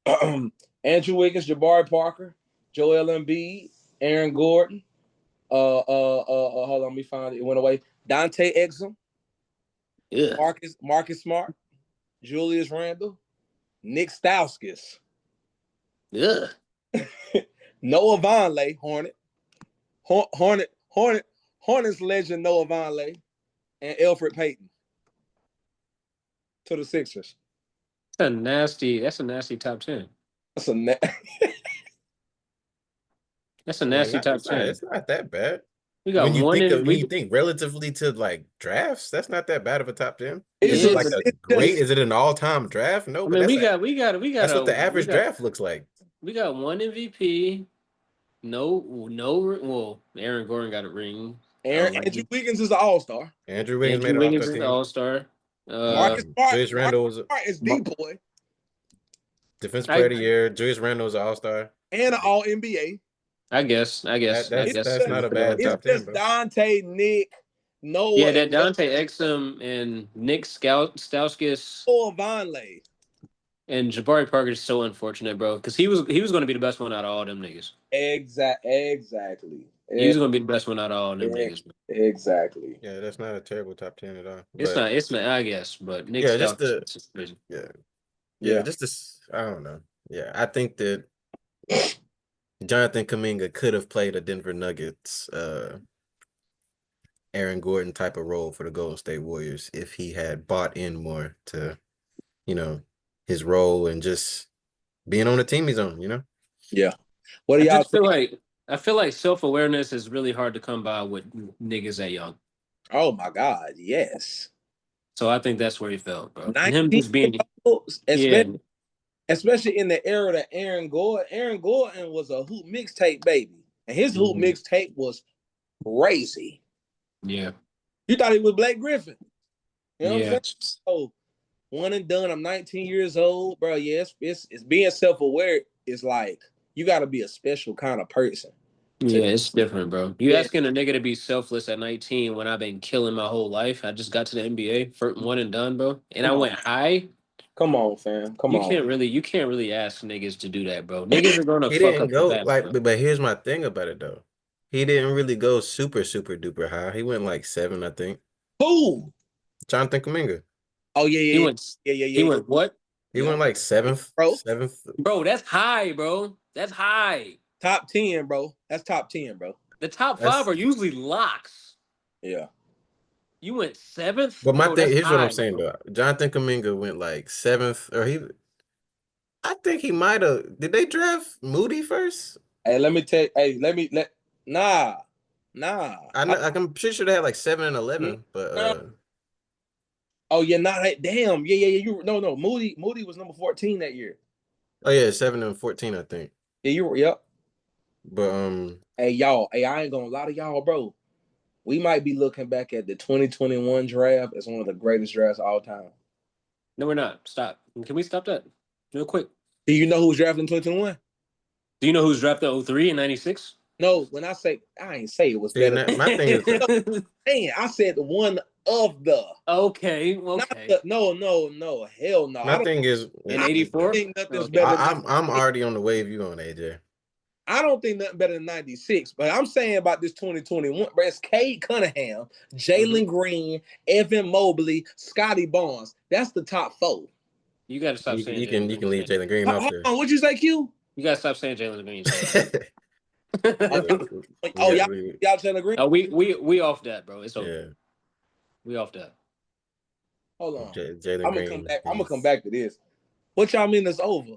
Jabari Parker, Joel Embiid, Aaron Gordon. Hold on, let me find it. It went away. Dante Exum, Yeah. Marcus Smart, Julius Randle, Nick Stauskas, Yeah. Noah Vonleh, Hornets legend Noah Vonleh, and Elfrid Payton to the Sixers. That's a nasty top 10. That's a That's a I mean, nasty top it's not. 10. It's not that bad. We got one in When you think relatively to like drafts, that's not that bad of a top 10. it's Is it yeah, just, like but a it's great? just Is it an all-time draft? No, I but mean we got that's what the average draft looks like. we got one MVP. No, well, Aaron Gordon got a ring. Andrew Wiggins is an all-star. Andrew Wiggins made Andrew an all-star Wiggins is the team. All-Star. Marcus Smart, Julius Marcus Randle was Smart is Mar- D boy defensive player I of the year. Julius Randle was an all-star. and an all NBA. I guess. It's That's just not a Put that bad on it's top. top 10, just bro. Dante, Nick, Yeah, Noah, that and Dante Exum and Nick Stauskas Noah Vonleh. and Jabari Parker is so unfortunate, bro, because he was going to be the best one out of all them niggas. Exactly. He Yeah, was gonna be the best one out of all them yeah, niggas. Man. exactly. Yeah, that's not a terrible top 10 at all. It's But not. It's not. I guess, but Nick yeah, just Scott the is crazy. yeah. Yeah, Yeah. just this I don't know. Yeah, I think that Jonathan Kuminga could have played a Denver Nuggets Aaron Gordon type of role for the Golden State Warriors if he had bought in more to, you know, his role and just being on the team he's on, you know? Yeah. What do I y'all just feel think? like self-awareness is really hard to come by with niggas that young. Oh my God, yes. So I think that's where he fell, bro. And him 19 just being especially, yeah, especially in the era that Aaron Gordon was a hoop mixtape baby. And his hoop mhm, mixtape was crazy. yeah, You thought he was Blake Griffin. You know what I'm yeah. saying? So one and done. I'm 19 years old, bro. Yes, it's being self-aware is like you gotta be a special kind of person to Yeah, it's different, bro. You yeah. asking a nigga to be selfless at 19 when I've been killing my whole life. I just got to the NBA, first one and done, bro. And I Come on. went high. Come on, fam. Come on. You can't really ask niggas to do that, bro. Niggas are gonna He fuck didn't up the go best, like bro. but here's my thing about it though. He didn't really go super, super duper high. He went like 7, I think. Who? Jonathan Kuminga. Oh He yeah. went Yeah, yeah, yeah, he yeah. went what? He Yeah. went like seventh, Bro. seventh. Bro, that's high, bro. That's high. Top 10, bro. That's top 10, bro. The top five That's are usually locks. Yeah. You went seventh, but my bro. thing. That's Here's what I'm high, saying bro. though. Jonathan Kuminga went like seventh, or he. I think he might have. Did they draft Moody first? Hey, let me tell you, hey, let nah. Nah. I know. I'm pretty sure they had like 7 and Nah. 11, but Oh yeah, nah, damn. Yeah, yeah, yeah. You no. Moody was number 14 that year. oh yeah, 7 and 14, I think. Yeah, you were yep. But Hey, y'all, hey, I ain't gonna lie to y'all, bro. We might be looking back at the 2021 draft as one of the greatest drafts of all time. No, we're not. Stop. Can we stop that real quick? Do you know who was drafted in 2021? Do you know who's drafted 03 and 96? No, when I say I ain't say it was see, better. my thing is, No, man, I said one of the. Okay, Not okay. the no, hell no. my thing is, In I don't 84? think nothing's Okay. better than I'm already on the wave you on, AJ. I don't think nothing better than 96. But I'm saying about this 2021, bro, it's Cade Cunningham, Mhm. Jalen Green, Evan Mobley, Scotty Barnes. That's the top four. You got to stop saying Jalen You Green. can leave Jalen Green off Hold there. on, what'd you say, Q? You got to stop saying Jalen Green so much. Oh, Yeah, we oh got y'all, y'all Jalen Green? Oh, we off that, bro. It's over. yeah. We off that. Hold on. Jalen I'm gonna come Green. back. I'm gonna come back to this. What y'all mean it's over?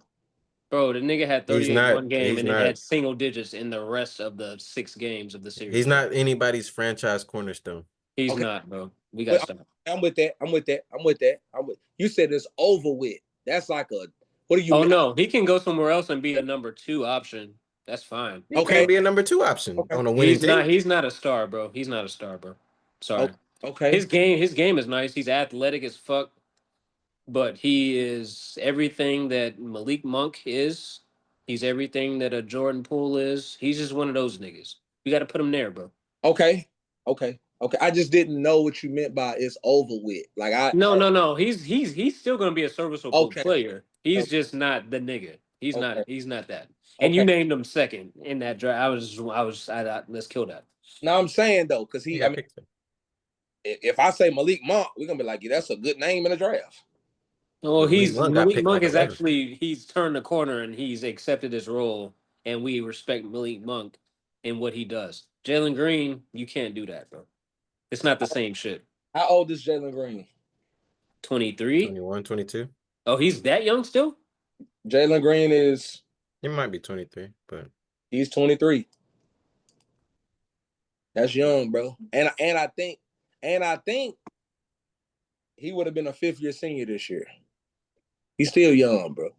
Bro, the nigga had 38 one game He's and then not had single digits in the rest of the 6 games of the he's series, bro. not anybody's franchise cornerstone. He's Okay. not, bro. We got to Well, stop. I'm with that. I'm with that. I'm with that. I'm with. You said it's over with. That's like a. What do you Oh mean? no, he can go somewhere else and be a number 2 option. That's fine. He Okay. can't be a number 2 option Okay. on a winning team. He's not a star, bro. He's not a star, bro. Sorry. Okay. Okay. His game is nice. He's athletic as fuck, but he is everything that Malik Monk is. He's everything that a Jordan Poole is. He's just one of those niggas. You got to put him there, bro. Okay. Okay. Okay. I just didn't know what you meant by it's over with. Like I. No. He's still gonna be a serviceable Okay. player. He's just not the nigga. Okay. He's not that. And you Okay. named him second in that draft. Let's kill that. Now I'm saying though, because He he. I got mean, picked. if I say Malik Monk, we're gonna be like, yeah, that's a good name in the draft. Well, But Malik he's Monk got Malik picked Monk like is 11th. actually he's turned the corner and he's accepted his role, and we respect Malik Monk and what he does. Jalen Green, you can't do that, bro. It's not the same shit. How old is Jalen Green? 23? 21, 22. Oh, he's that young still? Jalen Green is He might be 23, but he's 23. That's young, bro. And I think he would have been a fifth year senior this year. He's still young, bro.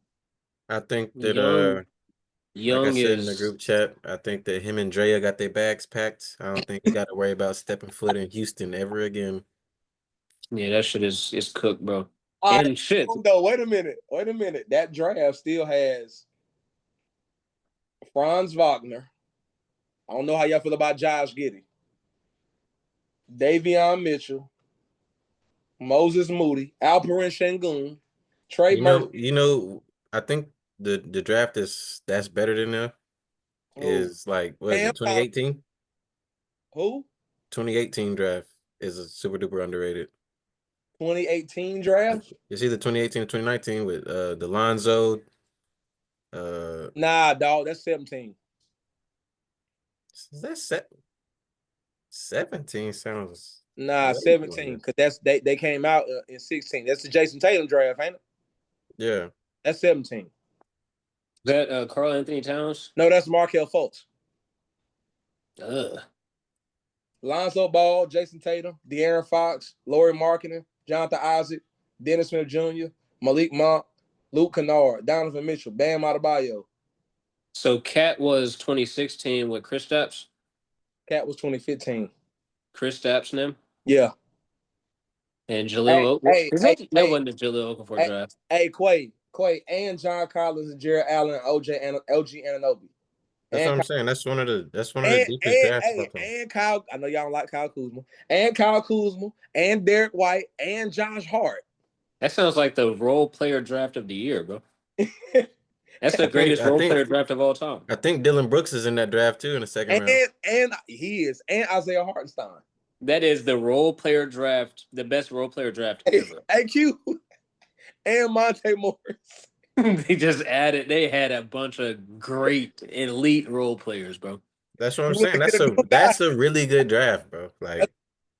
I think that Young like I Young said in the is group chat, I think that him and Drea got their bags packed. I don't think he got to worry about stepping foot in Houston ever again. Yeah, that shit is cooked, bro. All right, And shit. no, wait a minute. Wait a minute. That draft still has Franz Wagner. I don't know how y'all feel about Josh Giddey. Davion Mitchell, Moses Moody, Alperen Şengün, Trey Murphy. I think the draft that's better than that Who? is like what is Cam it, Thomas. 2018? Who? 2018 draft is a super duper underrated. 2018 draft? It's either 2018 or 2019 with Delonzo. Nah, dog. That's 17. Is that 17 sounds Nah, way too 17. under. Cause they came out in 16. That's the Jason Tatum draft, ain't it? Yeah. That's 17. Is that Karl Anthony Towns? No, that's Markelle Fultz. Ugh. Lonzo Ball, Jason Tatum, De'Aaron Fox, Laurie Markkinen, Jonathan Isaac, Dennis Smith Jr., Malik Monk, Luke Kennard, Donovan Mitchell, Bam Adebayo. So Cat was 2016 with Kristaps. Cat was 2015. Kristaps and him. Yeah. And Hey, Jaleel Okafor. hey, Is hey, that hey, wasn't the Jaleel Okafor hey, draft? hey, Quay, and John Collins and Jared Allen and LG Ananobi. That's what And I'm saying. That's one of the deepest drafts of all time. and Kyle, I know y'all don't like Kyle Kuzma, and Kyle Kuzma, and Derek White, and Josh Hart. That sounds like the role player draft of the year, bro. That's the I think greatest I role think player draft of all time. I think Dylan Brooks is in that draft too in the second round. And he is, and Isaiah Hartenstein. That is the role player draft, the best role player draft ever. AQ and Monte Morris. They just added. They had a bunch of great elite role players, bro. That's what I'm You went saying. to get a new guy. That's a really good draft, bro. Like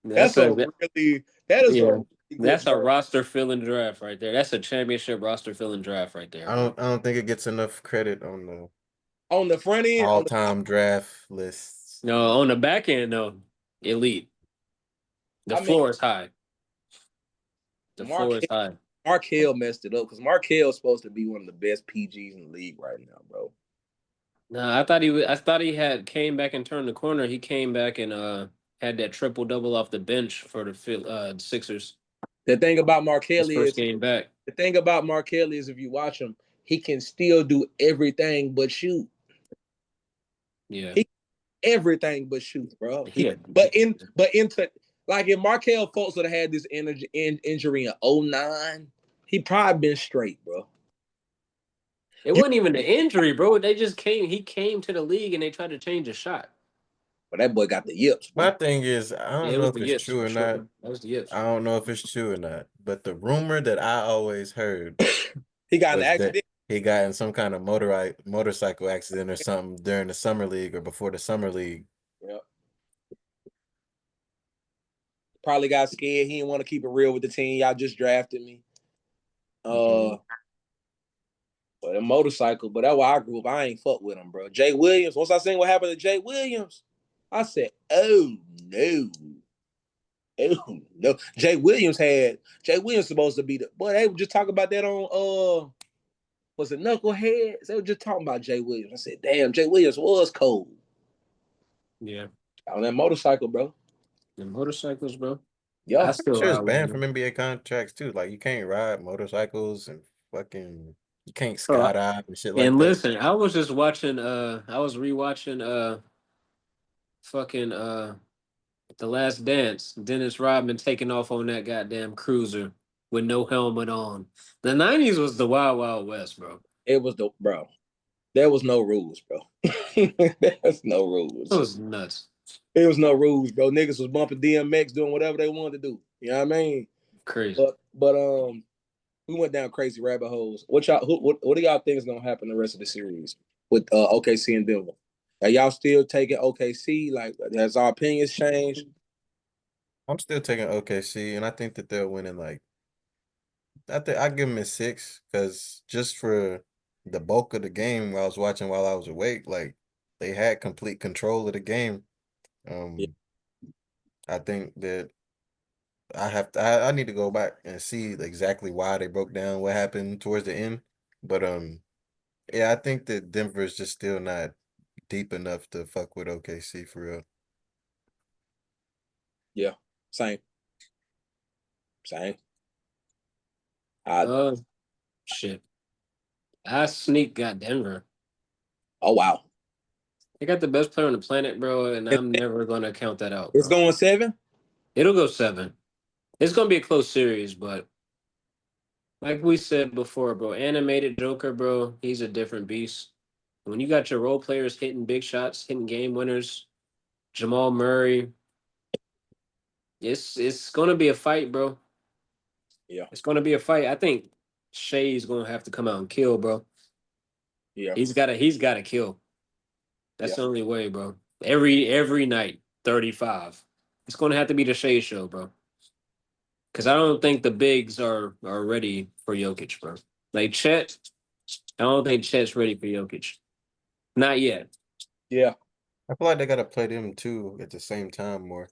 That's A a really that is a yeah. really good That's a draft. roster filling draft right there. That's a championship roster filling draft right there, bro. I don't think it gets enough credit on the On the front end, on the all-time draft lists. No, on the back end, no, elite. The I mean, floor is high. The floor is Markel, high. Markel messed it up because Markel is supposed to be one of the best PGs in the league right now, bro. No, I thought he was, I thought he had came back and turned the corner. He came back and had that triple double off the bench for the Sixers. The thing about His Markel first is game back. if you watch him, he can still do everything but shoot. Yeah. He everything but shoot, bro. Yeah. Into like if Markel Fultz would have had this injury in 09, he probably been straight, bro. It wasn't even an injury, bro. They just came. He came to the league and they tried to change his shot. But that boy got the yips, My bro. thing is, I Yeah, don't it know was if the it's yips true for or sure. not. That was the yips. I don't know if it's true or not. But the rumor that I always heard He got in an was that accident. he got in some kind of motorcycle accident or something during the summer league or before the summer league. Yeah. Probably got scared. He didn't want to keep it real with the team. Y'all just drafted me. Mhm. But a motorcycle, but that's why I grew up. I ain't fuck with him, bro. Jay Williams. Once I seen what happened to Jay Williams, I said, "Oh no, oh no." Jay Williams supposed to be the boy. They were just talking about that on was it Knuckleheads? They were just talking about Jay Williams. I said, "Damn, Jay Williams was cold." Yeah. On that motorcycle, bro. The motorcycles, bro. Yeah, I still Sure, it's ride with banned from them. NBA contracts too. Like you can't ride motorcycles and fucking you can't Oh, skydive and shit like and that. listen, I was just watching. I was rewatching. Fucking. The Last Dance. Dennis Rodman taking off on that goddamn cruiser with no helmet on. The '90s was the Wild Wild West, bro. it was the bro. There was no rules, bro. There's no It rules. was nuts. There was no rules, bro. Niggas was bumping DMX, doing whatever they wanted to do. You know what I mean? Crazy. But we went down crazy rabbit holes. What do y'all think is gonna happen the rest of the series with OKC and Denver? Are y'all still taking OKC? Like, has our opinions changed? I'm still taking OKC, and I think that they'll win in like I think I give them a 6 because just for the bulk of the game I was watching while I was awake, like they had complete control of the game. Yeah, Um, I think that I need to go back and see exactly why they broke down what happened towards the end. But yeah, I think that Denver's just still not deep enough to fuck with OKC for real. yeah, same, same. I Shit. I sneak got Denver. oh wow, They got the best player on the planet, bro, and I'm never gonna count that out, it's bro. going 7. It'll go 7. It's gonna be a close series, but like we said before, bro, animated Joker, bro, he's a different beast. When you got your role players hitting big shots, hitting game winners, Jamal Murray. It's gonna be a fight, bro. Yeah, It's gonna be a fight. I think Shea's gonna have to come out and kill, bro. yeah, He's gotta kill. That's yeah. the only way, bro. Every night, 35. It's gonna have to be the Shea show, bro. Because I don't think the bigs are ready for Jokic, bro. Like Chet, I don't think Chet's ready for Jokic. Not yet. Yeah. I feel like they gotta play them two at the same time more.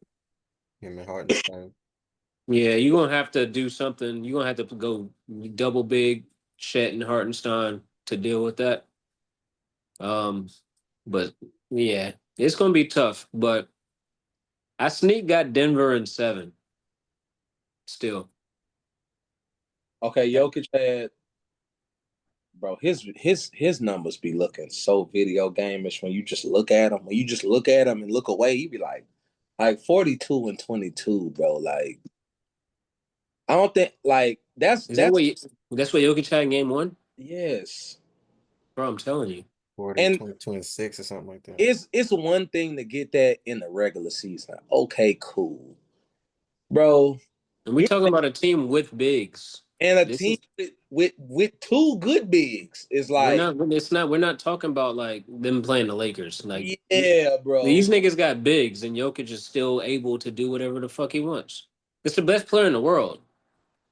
Him and Hartenstein. Yeah, you're gonna have to do something. You're gonna have to go double big Chet and Hartenstein to deal with that. Um, but yeah, it's gonna be tough. But I sneak got Denver in 7 still. Okay, Jokic had, bro, his numbers be looking so video gameish when you just look at them. When you just look at them and look away, you be like 42 and 22, bro. Like I don't think like that's Is that that's what Jokic had in game 1? yes. Bro, I'm telling you. 40, And 22, and 6 or something like that. it's one thing to get that in the regular season. Okay, cool. Bro, And we're you talking about a team with bigs. and a This team is with two good bigs is we're like, not it's not we're not talking about like them playing the Lakers. Like yeah, bro. these niggas got bigs and Jokic is still able to do whatever the fuck he wants. It's the best player in the world.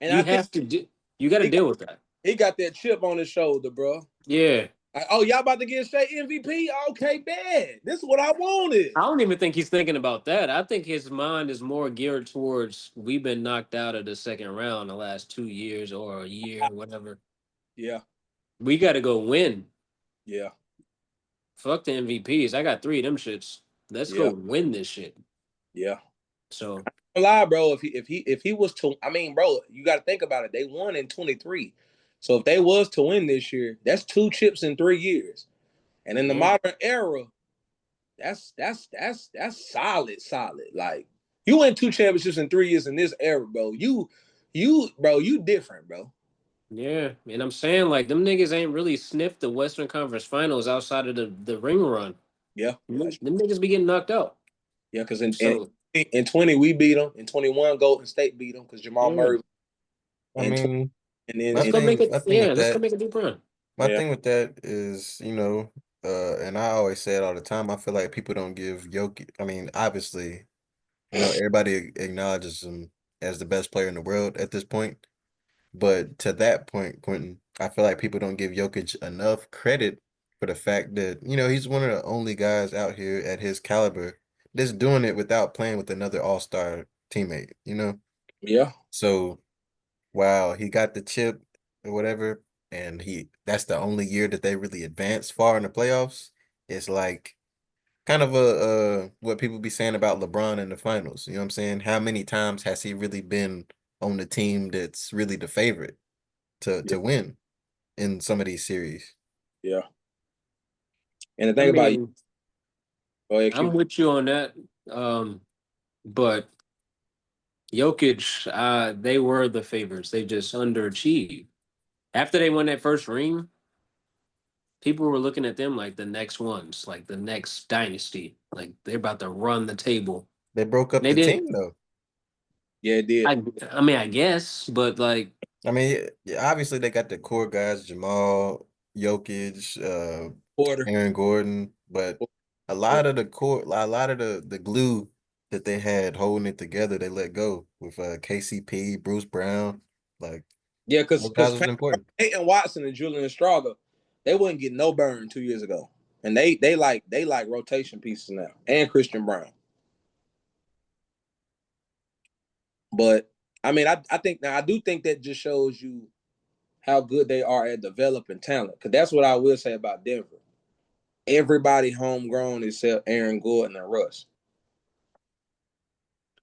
And I You think have to do you gotta he got, deal with that. he got that chip on his shoulder, bro. Yeah. Like, oh, y'all about to get straight MVP? Okay, bad. This is what I wanted. I don't even think he's thinking about that. I think his mind is more geared towards we've been knocked out of the second round the last 2 years or a year, whatever. Yeah, We gotta go win. yeah, Fuck the MVPs. I got 3 of them shits. Let's go yeah, win this shit. yeah. So Don't lie, bro. If he was to, I mean, bro, you got to think about it. They won in 23. So if they was to win this year, that's 2 chips in 3 years. And in the yeah. modern era, that's solid. Like you win 2 championships in 3 years in this era, bro. You different, bro. Yeah. And I'm saying like them niggas ain't really sniffed the Western Conference Finals outside of the ring run. Yeah, Them niggas be getting knocked out. yeah. Because in 20 we beat them. In 21 Golden State beat them because Jamal Yeah. Murray. I And mean, and then my Let's go and, make thing, it. my thing Yeah, with let's go that, make a deep run. my yeah, thing with that is, and I always say it all the time. I feel like people don't give Jokic. I mean, obviously, everybody acknowledges him as the best player in the world at this point. But to that point, Quentin, I feel like people don't give Jokic enough credit for the fact that, he's one of the only guys out here at his caliber that's doing it without playing with another all-star teammate. yeah, So while he got the chip or whatever, and that's the only year that they really advanced far in the playoffs, it's like kind of a what people be saying about LeBron in the finals. You know what I'm saying? How many times has he really been on the team that's really the favorite to yeah, to win in some of these series? yeah. And the I thing about you, mean, go ahead, I'm Q. with you on that. But Jokic, they were the favorites. They just underachieved. After they won that first ring, people were looking at them like the next ones, like the next dynasty. Like they're about to run the table. They broke up They the did. team though. Yeah, it did. I mean, I guess, but like, I mean, yeah, obviously they got the core guys, Jamal, Jokic, Porter. Aaron Gordon, but a Yeah, lot of the core, a lot of the glue that they had holding it together, they let go with KCP, Bruce Brown, like yeah, those because guys was important. Peyton Watson and Julian Straga, they wouldn't get no burn 2 years ago, and they like rotation pieces now, and Christian Brown. But I mean, I think now I do think that just shows you how good they are at developing talent. Because that's what I will say about Denver. Everybody homegrown except Aaron Gordon and Russ.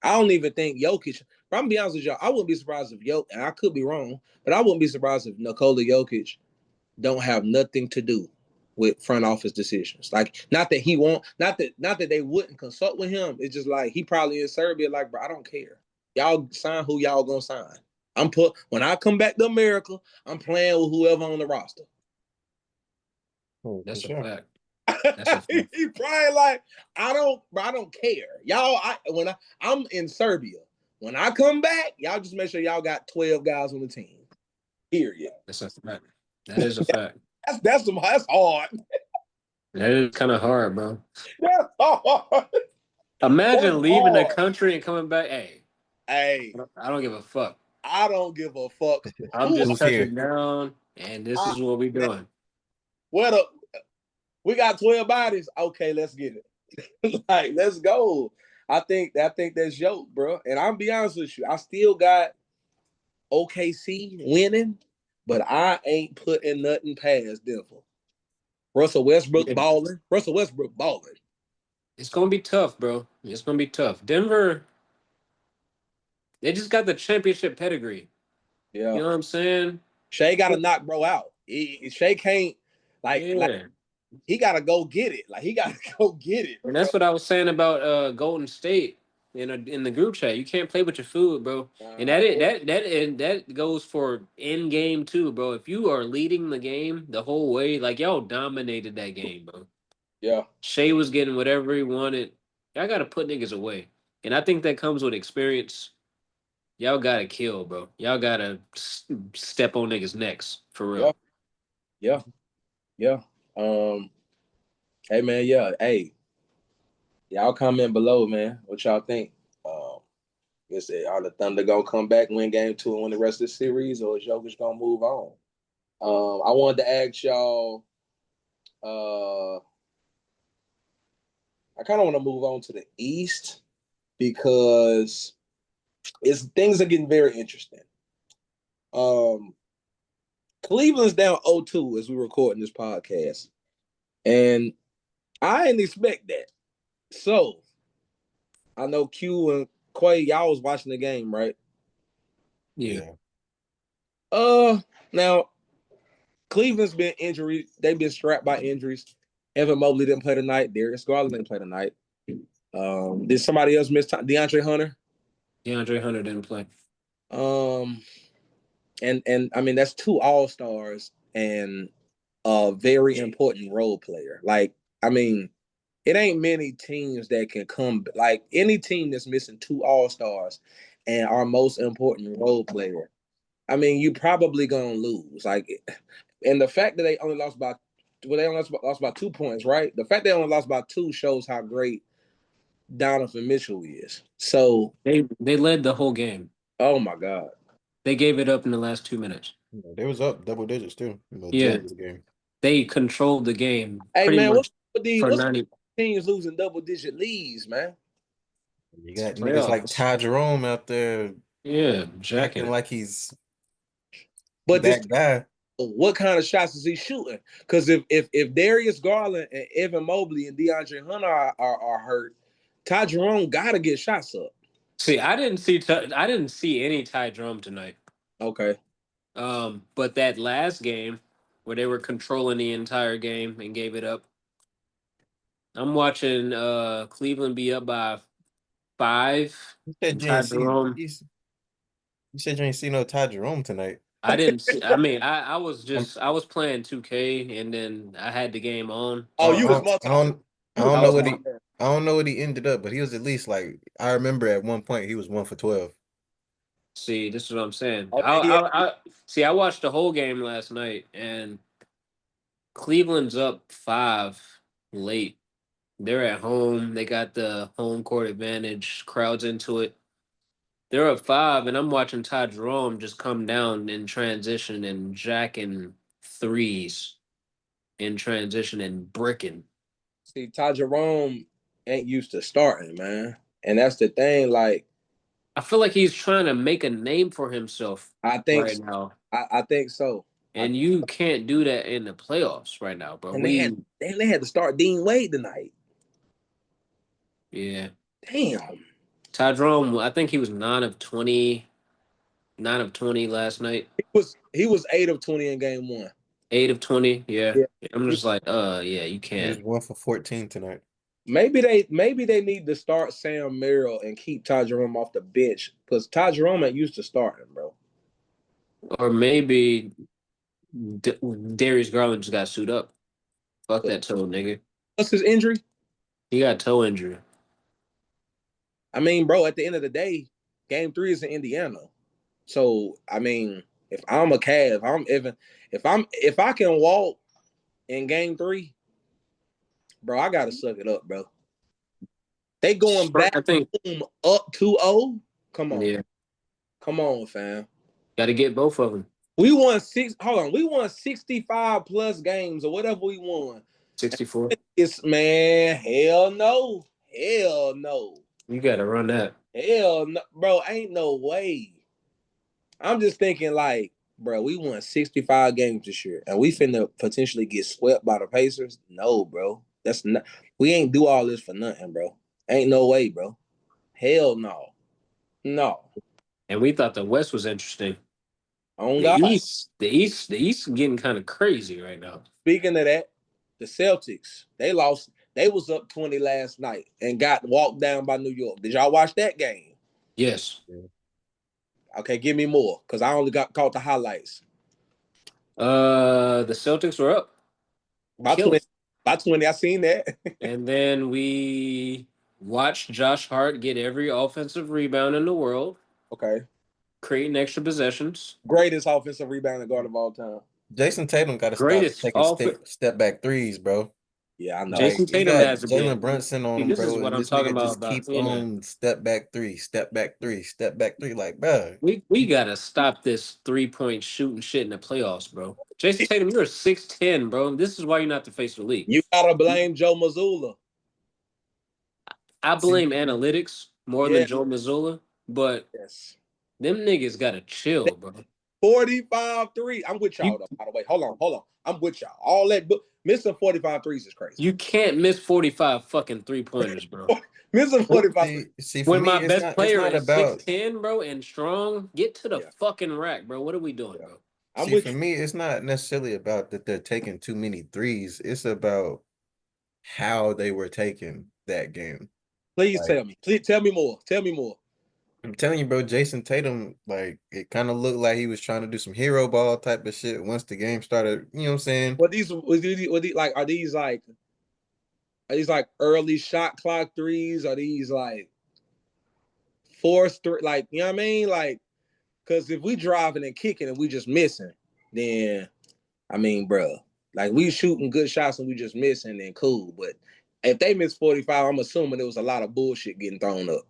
I don't even think Jokic. But I'm gonna be honest with y'all. I wouldn't be surprised if Jokic, and I could be wrong, but I wouldn't be surprised if Nikola Jokic don't have nothing to do with front office decisions. Like, not that he won't, not that they wouldn't consult with him. It's just like he probably in Serbia, like, bro, I don't care. Y'all sign who y'all gonna sign. When I come back to America, I'm playing with whoever on the roster. Oh, for that's a sure. fact. That's a fact. He probably like, I don't care. Y'all, I'm in Serbia. When I come back, y'all just make sure y'all got 12 guys on the team. Period. That's a fact. That is a fact. That's hard. That is kind of hard, bro. That's hard. That's Imagine leaving the hard. country and coming back. Hey, Hey, I don't give a fuck. I don't give a fuck I'm who just Who's here? touching down, and this I, is what we doing. what up. We got 12 bodies. Okay, let's get it. Like, let's go. I think that's yoke, bro. And I'll be honest with you, I still got OKC winning, but I ain't putting nothing past Denver. Russell Westbrook Yeah. balling. Russell Westbrook balling. It's gonna be tough, bro. It's gonna be tough. Denver, they just got the championship pedigree. Yeah. You know what I'm saying? Shea got to knock bro out. Shea can't like Yeah. he got to go get it. Like he got to go get it, And bro. that's what I was saying about Golden State in the group chat. You can't play with your food, bro. And that goes for in game too, bro. If you are leading the game the whole way, like y'all dominated that game, bro. Yeah. Shea was getting whatever he wanted. Y'all got to put niggas away, and I think that comes with experience. Y'all got to kill, bro. Y'all got to step on niggas' necks for Yeah. real. Yeah. Yeah. Hey man, yeah. Hey, y'all comment below, man. What y'all think? Is it, are the Thunder gonna come back, win game 2, and win the rest of the series, or is Jokic gonna move on? I wanted to ask y'all. I kind of want to move on to the East because things are getting very interesting. Cleveland's down 0-2 as we recording this podcast, and I didn't expect that. So I know Q and Quay, y'all was watching the game, right? Yeah. Now Cleveland's been injury. They've been strapped by injuries. Evan Mobley didn't play tonight. Darius Garland didn't play tonight. Did somebody else miss time? DeAndre Hunter. DeAndre Hunter didn't play. And I mean that's 2 all-stars and a very important role player. Like, I mean, it ain't many teams that can come like any team that's missing 2 all-stars and our most important role player. I mean, you probably gonna lose. Like, and the fact that they only lost by they only lost by 2 points, right? The fact they only lost by 2 shows how great Donovan Mitchell is. So, They led the whole game. oh my God. They gave it up in the last 2 minutes. Yeah, they was up double digits too. Yeah, Majority of the game. they controlled the game Hey pretty man, much for what's 90 teams losing double-digit leads, man? You got niggas like playoffs. Ty Jerome out there Yeah, acting jacking. like he's But this that guy. what kind of shots is he shooting? Because if Darius Garland and Evan Mobley and DeAndre Hunter are hurt, Ty Jerome gotta get shots up. See, I didn't see any Ty Drum tonight. Okay. But that last game where they were controlling the entire game and gave it up. I'm watching Cleveland be up by 5 You said and you Ty ain't see Jerome. you said you ain't see no Ty Jerome tonight. I didn't see. I mean, I was playing 2K and then I had the game on. Oh, I you was don't, I multi. don't, I You was don't I know was what mu- I don't know what he ended up, but he was at least like I remember at one point he was 1 for 12. See, this is what I'm saying. Oh yeah, he had, I see. I watched the whole game last night, and Cleveland's up 5 late. They're at home. They got the home court advantage. Crowds into it. They're up 5, and I'm watching Ty Jerome just come down in transition and jacking threes in transition and bricking. see Ty Jerome ain't used to starting, man. And that's the thing. Like, I feel like he's trying to make a name for himself I think right now, I think so. and you can't do that in the playoffs right now, bro. And they had to start Dean Wade tonight. Yeah. Damn. Ty Jerome, I think he was 9 of 20, 9 of 20 last night. He was 8 of 20 in game 1. 8 of 20, yeah. Yeah. I'm just like, yeah, you He was can't. 1 for 14 tonight. Maybe they need to start Sam Merrill and keep Ty Jerome off the bench because Ty Jerome ain't used to starting, bro. Or maybe Darius Garland just got suit up. Fuck that toe, nigga. What's his injury? He got toe injury. I mean, bro, at the end of the day, game 3 is in Indiana. So, I mean, if I'm a Cav, if I can walk in game 3, bro, I gotta suck it up, bro. They going back I think. up 2-0. Come on. Yeah. Come on, fam. Got to get both of them. We won 65 plus games or whatever we won. 64. It's man, hell no. Hell no. You got to run that. Hell no. Bro, ain't no way. I'm just thinking like, bro, we won 65 games this year and we finna potentially get swept by the Pacers. No, bro. That's not we ain't do all this for nothing, bro. Ain't no way, bro. Hell no. No. And we thought the West was interesting. On The God. the East is getting kind of crazy right now. Speaking of that, the Celtics, they lost. They was up 20 last night and got walked down by New York. Did y'all watch that game? Yes. Okay, give me more because I only caught the highlights. The Celtics were up. By 20, by 20, I seen that. And then we watched Josh Hart get every offensive rebound in the world. Okay. Creating extra possessions. Greatest offensive rebounding guard of all time. Jason Tatum got to stop taking step back threes, bro. Yeah, I know. Jason Tatum got has to Jalen get. Brunson on him, This is bro, what and I'm this talking nigga about. just keep on step back three, step back three, step back three. Like, bro, We gotta stop this 3-point shooting shit in the playoffs, bro. Jason Tatum, you're 6'10", bro. This is why you're not the face of the league. You gotta blame Joe Mazzulla. I blame analytics more than Joe Mazzulla, but them niggas gotta chill, bro. 45 3. I'm with y'all though. By the way, hold on. I'm with y'all. All that missing 45 threes is crazy. You can't miss 45 fucking 3-pointers, bro. Missing 45. See, for when me, my best player is about 6'10", bro, and strong, get to the fucking rack, bro. What are we doing, bro? For me, it's not necessarily about that they're taking too many threes. It's about how they were taking that game. Please tell me. Please tell me more. Tell me more. I'm telling you, bro, Jason Tatum, like, it kind of looked like he was trying to do some hero ball type of shit once the game started. You know what I'm saying? What these like? Are these like early shot clock threes? Are these like forced three? Like, you know what I mean? Like, because if we driving and kicking and we just missing, then I mean, bro, like we shooting good shots and we just missing, then cool. But if they miss 45, I'm assuming there was a lot of bullshit getting thrown up.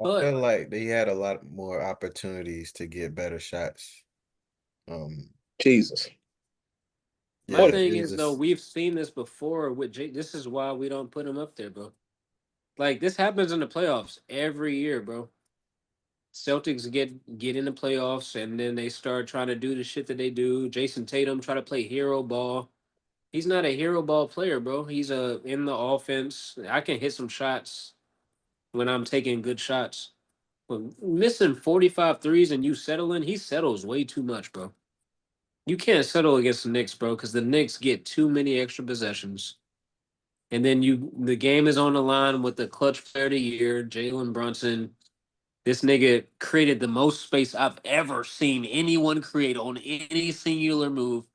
I feel like they had a lot more opportunities to get better shots. Jesus. My thing is, though, we've seen this before with Jake. This is why we don't put him up there, bro. Like, this happens in the playoffs every year, bro. Celtics get in the playoffs, and then they start trying to do the shit that they do. Jason Tatum try to play hero ball. He's not a hero ball player, bro. He's in the offense. I can hit some shots when I'm taking good shots. But missing 45 threes and you settling, he settles way too much, bro. You can't settle against the Knicks, bro, because the Knicks get too many extra possessions. And then the game is on the line with the clutch player of the year, Jalen Brunson. This nigga created the most space I've ever seen anyone create on any singular move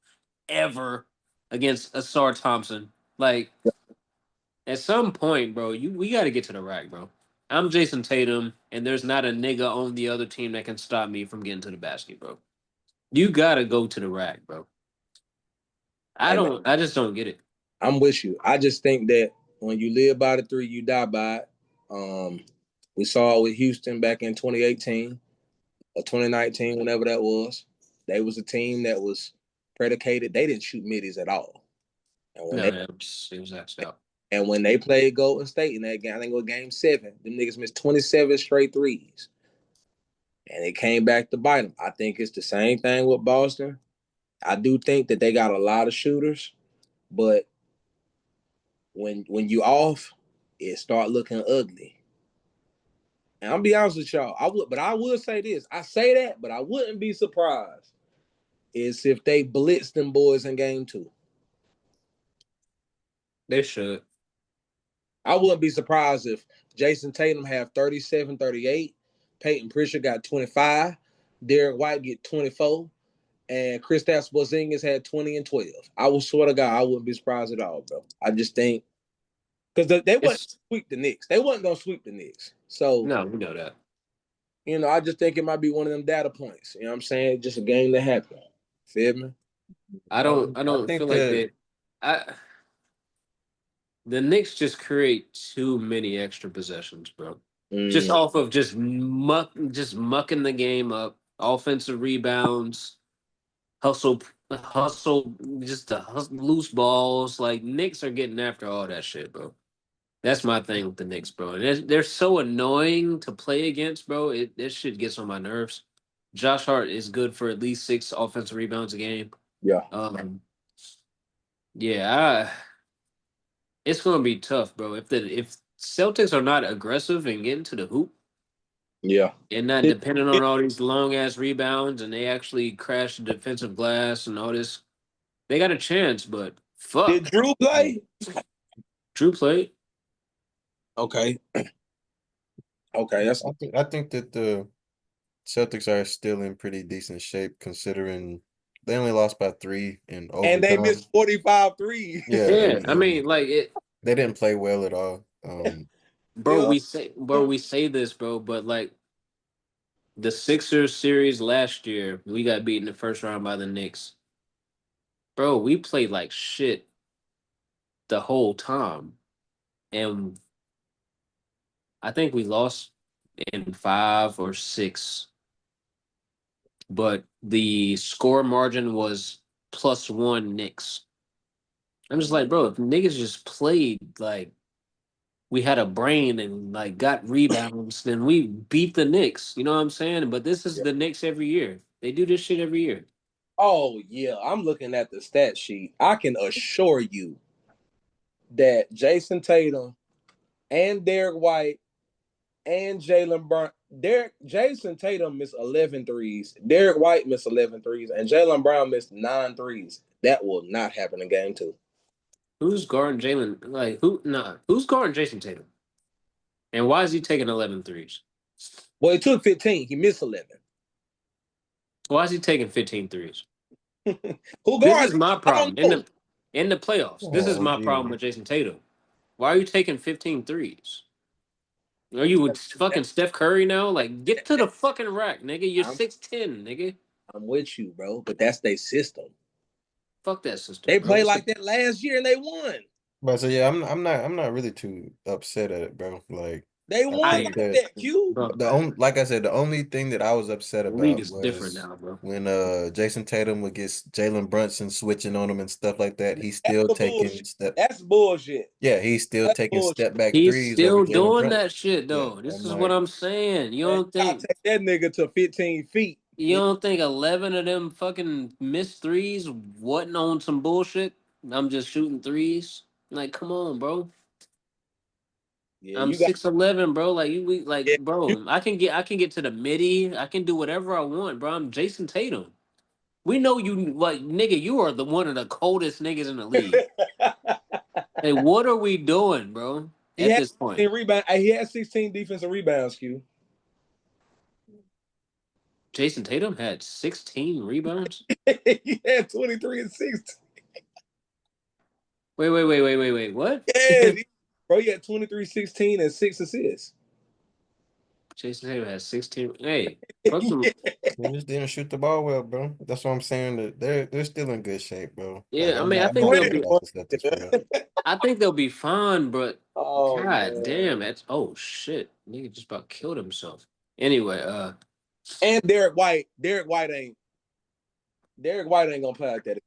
ever against Asar Thompson. Like, at some point, bro, we got to get to the rack, bro. I'm Jason Tatum, and there's not a nigga on the other team that can stop me from getting to the basket, bro. You got to go to the rack, bro. I just don't get it. I'm with you. I just think that when you live by the three, you die by it. We saw it with Houston back in 2018 or 2019, whenever that was. They was a team that was predicated. They didn't shoot middies at all. And when it was axed out. And when they played Golden State in that game, I think it was game 7, them niggas missed 27 straight threes. And it came back to bite them. I think it's the same thing with Boston. I do think that they got a lot of shooters, but when you off, it start looking ugly. And I'll be honest with y'all, I would say this. I say that, but I wouldn't be surprised is if they blitz them boys in game 2. They should. I wouldn't be surprised if Jason Tatum have 37, 38, Peyton Pritchard got 25, Derek White get 24, and Kristaps Porzingis had 20 and 12. I will swear to God, I wouldn't be surprised at all, bro. I just think Because they wouldn't sweep the Knicks. They wasn't gonna sweep the Knicks. So No, we know that. I just think it might be one of them data points. You know what I'm saying? Just a game that happened. Feel me? I don't think feel like that the Knicks just create too many extra possessions, bro. Just Mm, off of just mucking the game up, offensive rebounds, hustle, just the loose balls. Like Knicks are getting after all that shit, bro. That's my thing with the Knicks, bro. And they're so annoying to play against, bro. This shit gets on my nerves. Josh Hart is good for at least 6 offensive rebounds a game. yeah. Yeah, it's gonna be tough, bro. If Celtics are not aggressive and getting to the hoop Yeah. and not Did, depending on all these long ass rebounds and they actually crash the defensive glass and all this, they got a chance. But did fuck, Drew play? Drew played. Okay. Okay. That's I think that the Celtics are still in pretty decent shape considering they only lost by 3 in and they overtime. missed 45 threes. Yeah, Yeah, I mean, and like it, they didn't play well at all. bro. Yeah. We say this, bro, but like the Sixers series last year, we got beat in the first round by the Knicks. Bro, we played like shit the whole time. And I think we lost in 5 or 6, but the score margin was +1 Knicks. I'm just like, bro, if niggas just played like we had a brain and like got rebounds, then we beat the Knicks. You know what I'm saying? But this is Yeah. the Knicks every year. They do this shit every year. Oh, yeah. I'm looking at the stat sheet. I can assure you that Jason Tatum and Derek White and Jalen Brown. Jason Tatum missed 11 threes. Derek White missed 11 threes. And Jalen Brown missed 9 threes. That will not happen in game 2. Who's guarding Jalen? Like who? Nah, who's guarding Jason Tatum? And why is he taking 11 threes? Well, he took 15. He missed 11. Why is he taking 15 threes? Who This guards is him? my I don't problem know. in the playoffs. This is oh, my gee. problem with Jason Tatum. Why are you taking 15 threes? Are you with fucking Steph Curry now? Like, get to the fucking rack, nigga. You're I'm, 6'10", nigga. I'm with you, bro. But that's their system. Fuck that system, They bro. played like that last year and they won. But so yeah, I'm not really too upset at it, bro. Like They I won I think like that that, Q. bro, the only like I said, the only thing that I was upset the league about is different was now, bro. when Jason Tatum would get Jalen Brunson switching on him and stuff like that. He's That's still the taking bullshit. step That's bullshit. yeah, he's still That's taking bullshit. step back He's threes over still Jalen doing Brunson. that shit Yeah, though. This I'm is what like, I'm saying. Man, I take that nigga to 15 feet. You don't think 11 of them fucking missed threes wasn't on some bullshit? I'm just shooting threes. Like, come on, bro. Yeah, I'm you got 6'11", bro. Like yeah, you bro. I can get to the midi. I can do whatever I want, bro. I'm Jason Tatum. We know you, like, nigga. You are the one of the coldest niggas in the league. Like, what are we doing, bro? he At had this point, 16 rebounds. He had 16 defensive rebounds, Q. Jason Tatum had 16 rebounds. He had 23 and 16. Wait. What? Yeah, bro, he had 23, 16, and 6 assists. Jason Tatum had 16. Hey, fuck them. Yeah. they just didn't shoot the ball well, bro. That's what I'm saying. That they're still in good shape, bro. Like Yeah, I mean, I I'm think not they'll worried be. about the Celtics for real. I think they'll be fine, but Oh god man. damn, that's oh shit, nigga just about killed himself. Anyway, And Derek White ain't gonna play like that.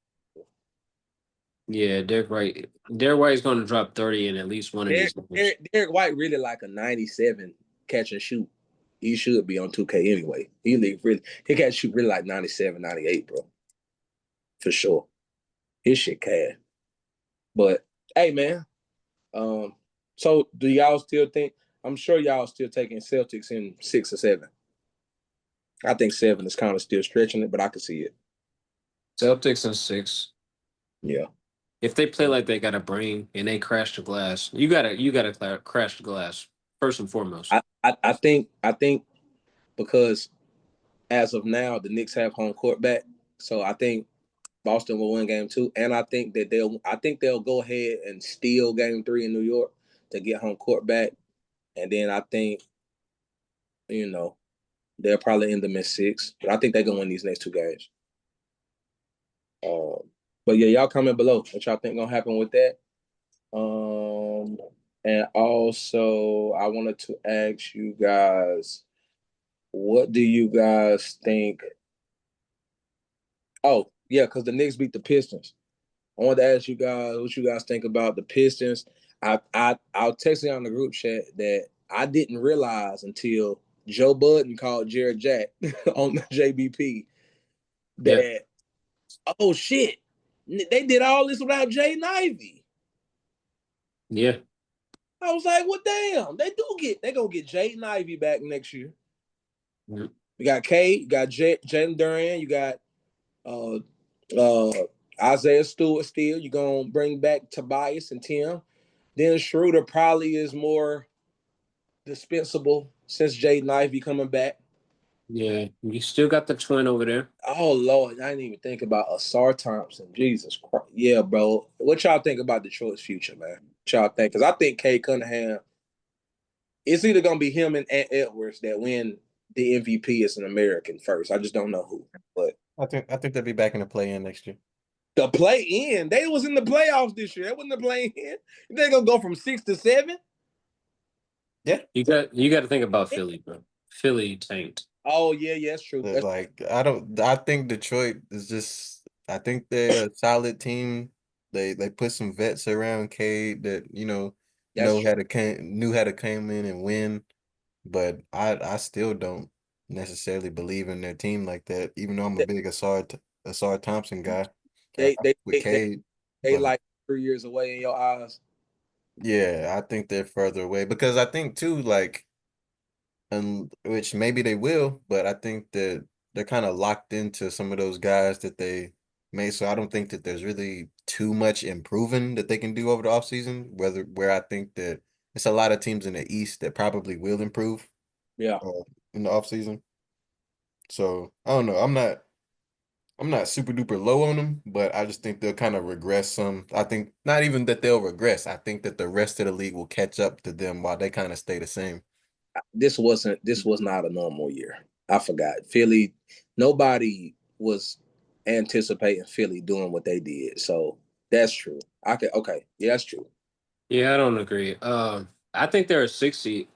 yeah, Derek White is going to drop 30 in at least one of these games. Derek White really like a 97 catch and shoot. He should be on 2K anyway. He can shoot really like 97, 98, bro. For sure. His shit cash. But hey man, so do y'all still think I'm sure y'all still taking Celtics in 6 or 7. I think 7 is kind of still stretching it, but I can see it. Celtics and 6. Yeah. If they play like they got a brain and they crash the glass, you gotta crash the glass first and foremost. I think because as of now the Knicks have home court back, so I think Boston will win game 2, and I think they'll go ahead and steal game 3 in New York. to get home court back, and then I think they'll probably end them in 6. But I think they're gonna win these next 2 games. But yeah, y'all comment below what y'all think gonna happen with that. And also I wanted to ask you guys, what do you guys think? Oh, yeah, because the Knicks beat the Pistons. I wanted to ask you guys what you guys think about the Pistons. I texted you on the group chat that I didn't realize until Joe Budden called Jared Jack on the JBP Yeah. that, oh shit, they did all this without Jaden Ivey. Yeah. I was like, well, damn, they gonna get Jaden Ivey back next year. Mm-hmm. You got Cade, you got Jalen Duran, you got Isaiah Stewart still. You're gonna bring back Tobias and Tim. Then Schroeder probably is more dispensable since Jaden Ivey coming back. Yeah. You still got the twin over there. Oh Lord, I didn't even think about Asar Thompson. Jesus Christ. Yeah, bro. What y'all think about Detroit's future, man? What y'all think? Because I think Cade Cunningham, it's either gonna be him and Ant Edwards that win the MVP as an American first. I just don't know who. But I think they'll be back in the play-in next year. the play in, they was in the playoffs this year. They wasn't the play in. They're gonna go from 6 to 7. Yeah. You got to think about Philly, bro. Philly tanked. Oh yeah, that's true. Like I think Detroit is just I think they're a solid team. They put some vets around Cade that, That's true. knew how to come in and win. But I still don't necessarily believe in their team like that, even though I'm a big Asar Thompson guy. They they With they, they, Cade. they But like 3 years away in your eyes. yeah, I think they're further away because I think too, like, and which maybe they will, but I think that they're kind of locked into some of those guys that they made. So I don't think that there's really too much improving that they can do over the offseason, where I think that it's a lot of teams in the East that probably will improve Yeah. in the offseason. So I don't know. I'm not super duper low on them, but I just think they'll kind of regress some. I think not even that they'll regress. I think that the rest of the league will catch up to them while they kind of stay the same. This was not a normal year. I forgot. Philly, nobody was anticipating Philly doing what they did. So that's true. Okay. Yeah, that's true. Yeah, I don't agree. I think they're a 6 seed.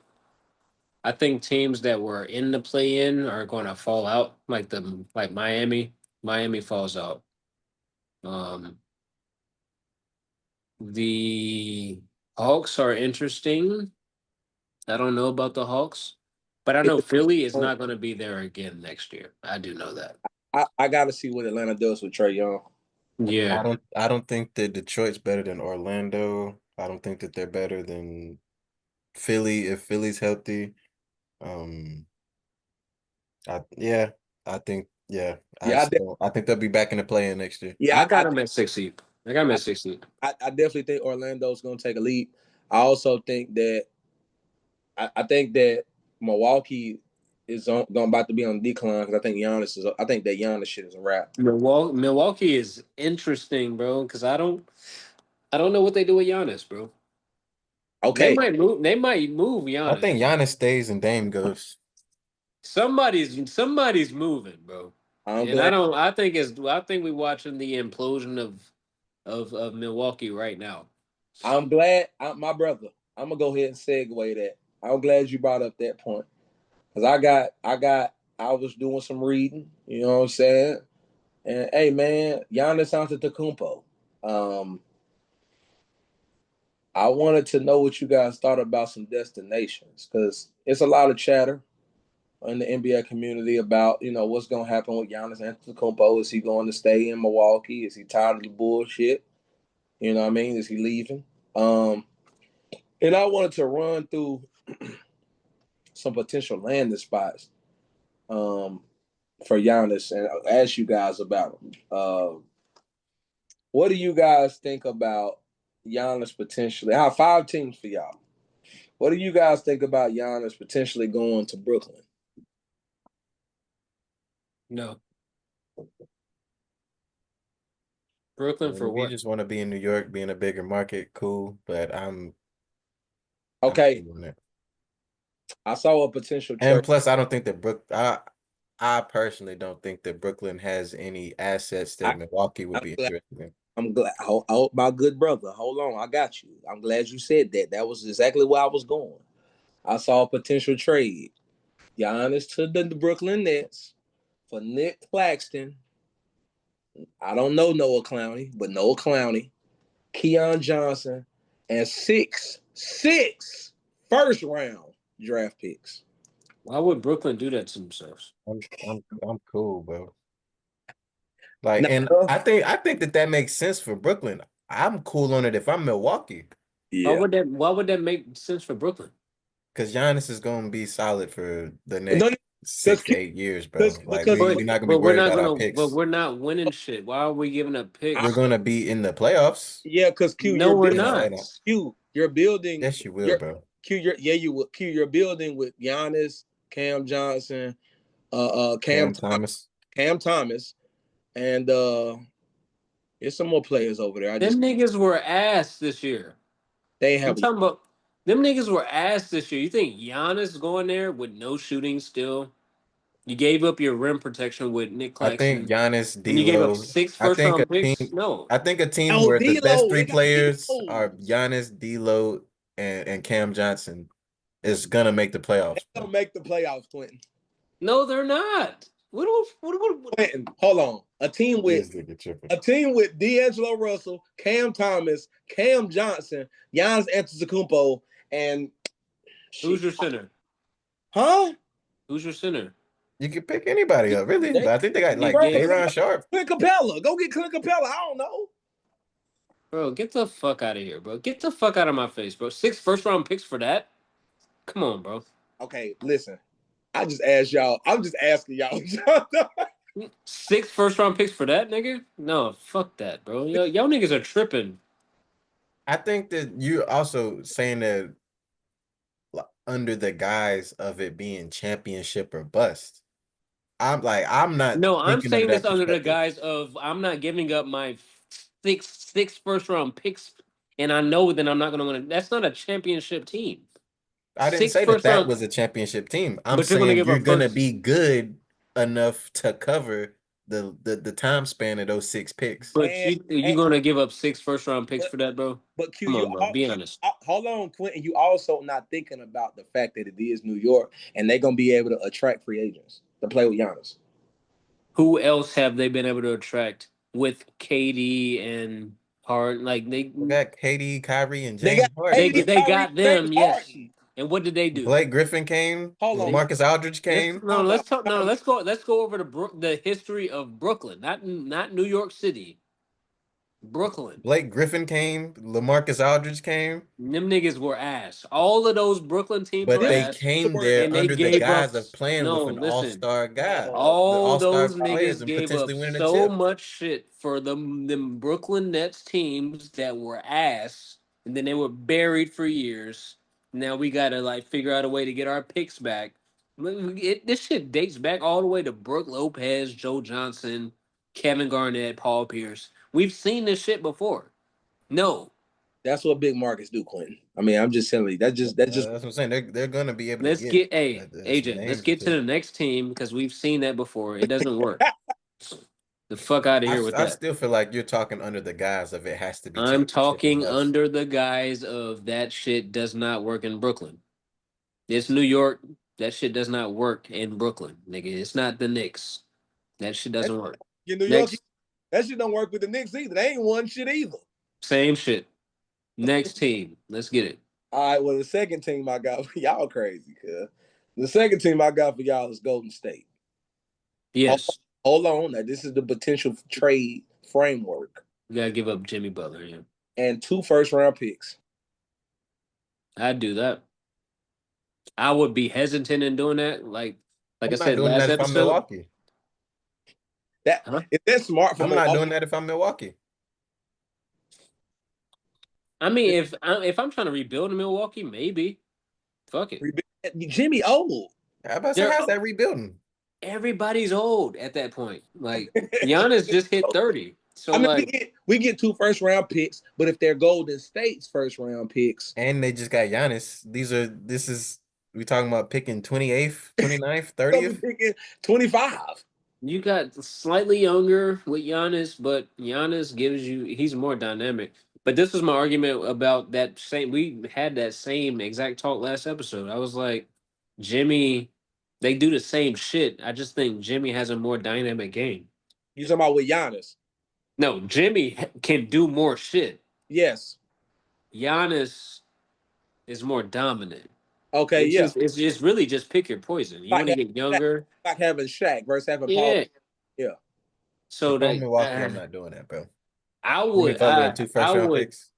I think teams that were in the play in are going to fall out, like Miami. Miami falls out. Um, the Hawks are interesting. I don't know about the Hawks, but I know Philly is not going to be there again next year. I do know that. I gotta see what Atlanta does with Trae Young. Yeah. I don't think that Detroit's better than Orlando. I don't think that they're better than Philly if Philly's healthy. Um, yeah, I think yeah, Yeah, I think they'll be back in the play-in next year. yeah, I got him at 6 seed. I got him at 6 seed. I definitely think Orlando's gonna take a leap. I also think that I think that Milwaukee is going about to be on decline because I think I think that Giannis shit is a wrap. Milwaukee is interesting, bro, because I don't know what they do with Giannis, bro. They Okay, might move. They might move I think Giannis. Giannis stays and Dame goes. Somebody's moving, bro. I'm And glad. I think we're watching the implosion of Milwaukee right now. I'm glad. My brother. I'm gonna go ahead and segue that. I'm glad you brought up that point because I was doing some reading. You know what I'm saying? And hey, man, Giannis Antetokounmpo. Um, I wanted to know what you guys thought about some destinations because it's a lot of chatter in the NBA community about what's going to happen with Giannis Antetokounmpo. Is he going to stay in Milwaukee? Is he tired of the bullshit? You know what I mean? Is he leaving? And I wanted to run through some potential landing spots for Giannis and ask you guys about him. What do you guys think about Giannis potentially? I have 5 teams for y'all. What do you guys think about Giannis potentially going to Brooklyn? No, I Brooklyn mean, for if you what? just want to be in New York, be in a bigger market, cool. But Okay, cool on that. I saw a potential And trade. plus, I don't think that I personally don't think that Brooklyn has any assets I, that Milwaukee would I'm be glad. interested in. I'm glad. My good brother. Hold on, I got you. I'm glad you said that. That was exactly where I was going. I saw a potential trade. Giannis to the Brooklyn Nets for Nick Claxton. I don't know Noah Clowney, but Noah Clowney, Keon Johnson, and six first round draft picks. Why would Brooklyn do that to themselves? I'm cool, bro. Like, and Now, I think that makes sense for Brooklyn. I'm cool on it if I'm Milwaukee, yeah. Why would that make sense for Brooklyn? because Giannis is gonna be solid for the No, next because 6 to 8 years, bro. Like because we're not gonna be worried about our But picks. we're not winning shit. Why are we giving up We're picks? gonna be in the playoffs. yeah, because Q, No, you're we're building. And not. Q, you're building. yes, you will, You're bro. Q. You're yeah, you will. Q, you're building with Giannis, Cam Johnson, Cam Thomas. Cam Thomas, and there's some more players over there. I Them just niggas were ass this year. they ain't I'm have a talking about them niggas were ass this year. You think Giannis going there with no shooting still? You gave up your rim protection with Nick I think Claxton, Giannis, and you gave up D'Lo. six I first think a round picks. team. No, I think a team oh where the best D'Lo. three They got players are D'Lo. Giannis, D'Lo, and Cam Johnson is gonna make the They playoffs, bro. don't make the playoffs, Quentin. no, they're not. What? Quentin, hold on. This nigga tripping. A team with D'Angelo Russell, Cam Thomas, Cam Johnson, Giannis Antetokounmpo, and Who's shit. your center? Huh? Who's your center? You can pick anybody up, really. They But I think they got you like Bro, gave Tayron Sharp. Clint Capella. Go get Clint Capella. I don't know. bro. Get the fuck out of here, bro. Get the fuck out of my face, bro. Six first round picks for that? Come on, bro. Okay, listen. I just asked y'all. I'm just asking y'all. Six first round picks for that, nigga? No, fuck that, bro. Y'all niggas are tripping. I think that you're also saying that under the guise of it being championship or bust. I'm not No, I'm thinking under saying this that under the perspective. guise of I'm not giving up my six first round picks, and I know that I'm not gonna win. That's not a championship team. I didn't Six say that first that round, was a championship team. I'm but you're gonna saying give you're up gonna first. be good enough to cover the time span of those six picks. But and, you and gonna give up six first round picks but for that, bro? but Q, Come on, bro. Be honest. hold on, Quentin. You also not thinking about the fact that it is New York, and they're gonna be able to attract free agents to play with Giannis. Who else have they been able to attract with KD and Hart? Like We got KD, Kyrie, and They got James Harden. they Kyrie, got James them, yes. Harden. And what did they do? Blake Griffin came. Hold on, LaMarcus Aldridge came. time out, time Let's go over the history of Brooklyn, not New York City, Brooklyn. Blake Griffin came. LaMarcus Aldridge came. Them niggas were ass. All of those Brooklyn teams were But This they ass, the came word. there and they under the gave up. guise of playing No, with an listen. all-star guy, the All all-star those players, niggas and gave up potentially winning a so chip. much shit for them Brooklyn Nets teams that were ass, and then they were buried for years. Now we gotta like figure out a way to get our picks back. This shit dates back all the way to Brooke Lopez, Joe Johnson, Kevin Garnett, Paul Pierce. We've seen this shit before. No, That's what big markets do, Quentin. I mean, I'm just telling you. That's just That's what I'm saying. They're gonna be able to let's get get some AJ. Let's names get to into the it. next team because we've seen that before. It doesn't work. The fuck out of here with I that. still feel like you're talking under the guise of it has to be I'm championship or talking bust. under the guise of that shit does not work in Brooklyn. It's New York. That shit does not work in Brooklyn, nigga. It's not the Knicks. That shit that's doesn't work. in New York. Next, That shit don't work with the Knicks either. They ain't won shit either. same shit. Next team. Let's get it. All right. Well, the second team I got for y'all crazy, cuz. The second team I got for y'all is Golden State. Hold, Yes. hold on. Now, this is the potential trade framework We gotta give up Jimmy Butler, yeah. and 2 first-round picks. I'd do that. I would be hesitant in doing that. Like I I'm not said doing last that if I'm episode. Milwaukee. That Huh? is that smart for I'm not Milwaukee? doing that if I'm Milwaukee. I mean, if I'm trying to rebuild in Milwaukee, maybe. Fuck it. Jimmy old. How about to say They're how's that rebuilding? everybody's old at that point. Like Giannis just hit 30. So I mean, like we get 2 first-round picks, but if they're Golden State's first-round picks, And they just got Giannis. This is we talking about picking 28th, 29th, they'll be 30th. picking 25. you got slightly younger with Giannis, but Giannis he's more dynamic. But this was my argument about that same. We had that same exact talk last episode. I was like, Jimmy, they do the same shit. I just think Jimmy has a more dynamic game. You talking about with Giannis? No, Jimmy can do more shit. Yes. Giannis is more dominant. Okay. Yeah. It's just really just pick your poison. You Like want to get younger, like having Shaq versus having Paul. yeah. Yeah. So If I'm that Milwaukee, I'm not doing that, bro. I Give me would Butler and 2 first-round picks.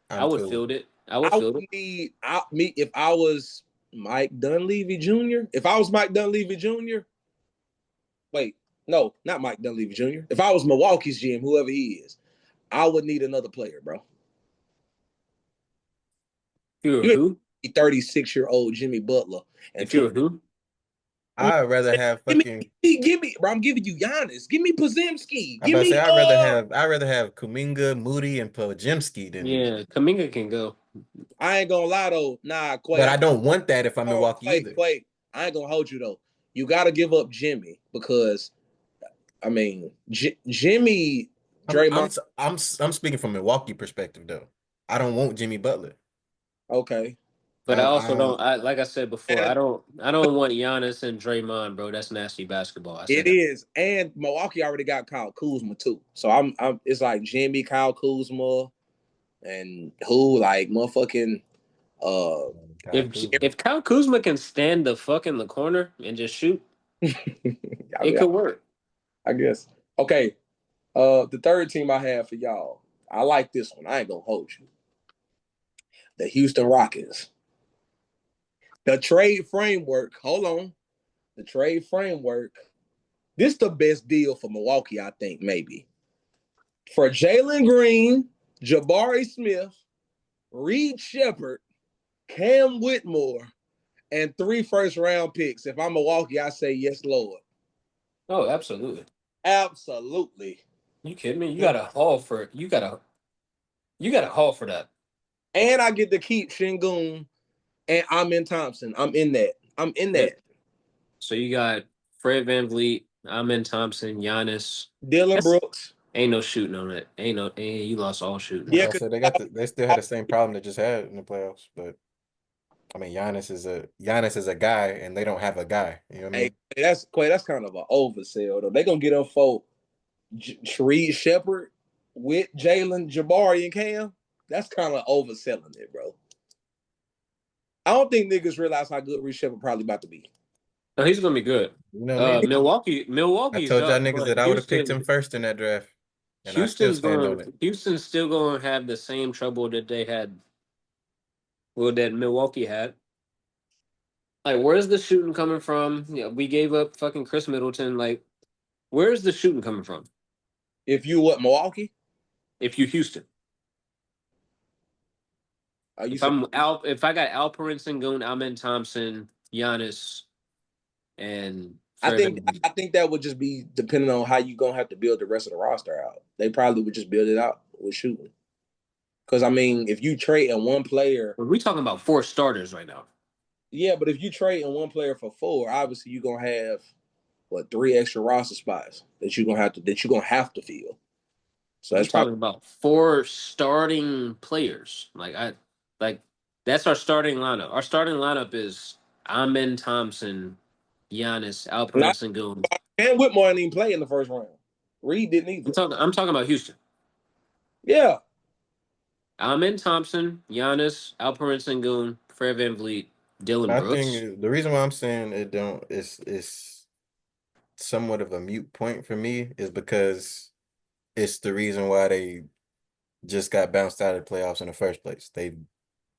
I I'm would cool. field it. I would I field would it. need me if I was Mike Dunleavy Jr. If I was Mike Dunleavy Jr. Wait, no, not Mike Dunleavy Jr. If I was Milwaukee's GM, whoever he is, I would need another player, bro. If you're You who? 36-year-old Jimmy Butler and If you're who? I'd rather have give me, fucking. give me, bro. I'm giving you Giannis. Give me Podziemski. I'm Give about to say me I'd rather have Kuminga, Moody, and Podziemski than. Yeah, Kaminga can go. I ain't gonna lie though. Nah, But Quay. I don't want that if I'm Milwaukee either. Quay. I ain't gonna hold you though. You gotta give up Jimmy because I mean Jimmy Draymond. I'm speaking from Milwaukee perspective though. I don't want Jimmy Butler. Okay. But I also I don't. I like I said before. And I don't want Giannis and Draymond, bro. That's nasty basketball. I said it that. is. And Milwaukee already got Kyle Kuzma too. So I'm it's like Jimmy, Kyle Kuzma, and who like motherfucking Kyle Kuzma. If Kyle Kuzma can stand the fuck in the corner and just shoot, I it mean, could work. I guess. Okay. The third team I have for y'all. I like this one. I ain't gonna hold you. The Houston Rockets. The trade framework. Hold on. The trade framework. This is the best deal for Milwaukee, I think, maybe. For Jalen Green, Jabari Smith, Reed Shepard, Cam Whitmore, and 3 first-round picks. If I'm Milwaukee, I say yes, Lord. Oh, absolutely. Absolutely. You kidding me? You got to haul for it. You got to haul for that. And I get to keep Şengün and Amin Thompson. I'm in that. Yep. So you got Fred VanVleet, Amin Thompson, Giannis. Dylan Brooks. Ain't no shooting on it. You lost all shooting. Yeah, I said they still had the same problem they just had in the playoffs, but I mean Giannis is a guy and they don't have a guy. You know what I mean? that's kind of an oversell though. They're gonna get him for Reed Shepard with Jalen, Jabari, and Cam. That's kind of overselling it, bro. I don't think niggas realize how good Reed Shepard probably about to be. No, he's gonna be good. You know what I mean? Milwaukee's I told y'all up, niggas but that I would have picked him first in that draft. And I still stand on it. Houston's still going to have the same trouble that they had, well, that Milwaukee had. Like, where's the shooting coming from? Yeah, we gave up fucking Chris Middleton. Like, where's the shooting coming from? If you what Milwaukee? If you Houston, if I got Alperen Sengun, Amin Thompson, Giannis, and I think that would just be depending on how you gonna have to build the rest of the roster out. They probably would just build it out with shooting. Because I mean, if you trade in one player, we're talking about 4 starters right now. Yeah, but if you trade in one player for 4, obviously you're gonna have 3 extra roster spots that you're gonna have to fill. So We're that's talking about 4 starting players. That's our starting lineup. Our starting lineup is Amin Thompson, Giannis, Alperen Sengun. And Whitmore didn't even play in the first round. Reed didn't either. I'm talking about Houston. Yeah. Amin Thompson, Giannis, Alperen Sengun, Fred VanVleet, Dylan I Brooks. think the reason why I'm saying it don't is somewhat of a mute point for me is because it's the reason why they just got bounced out of the playoffs in the first place. They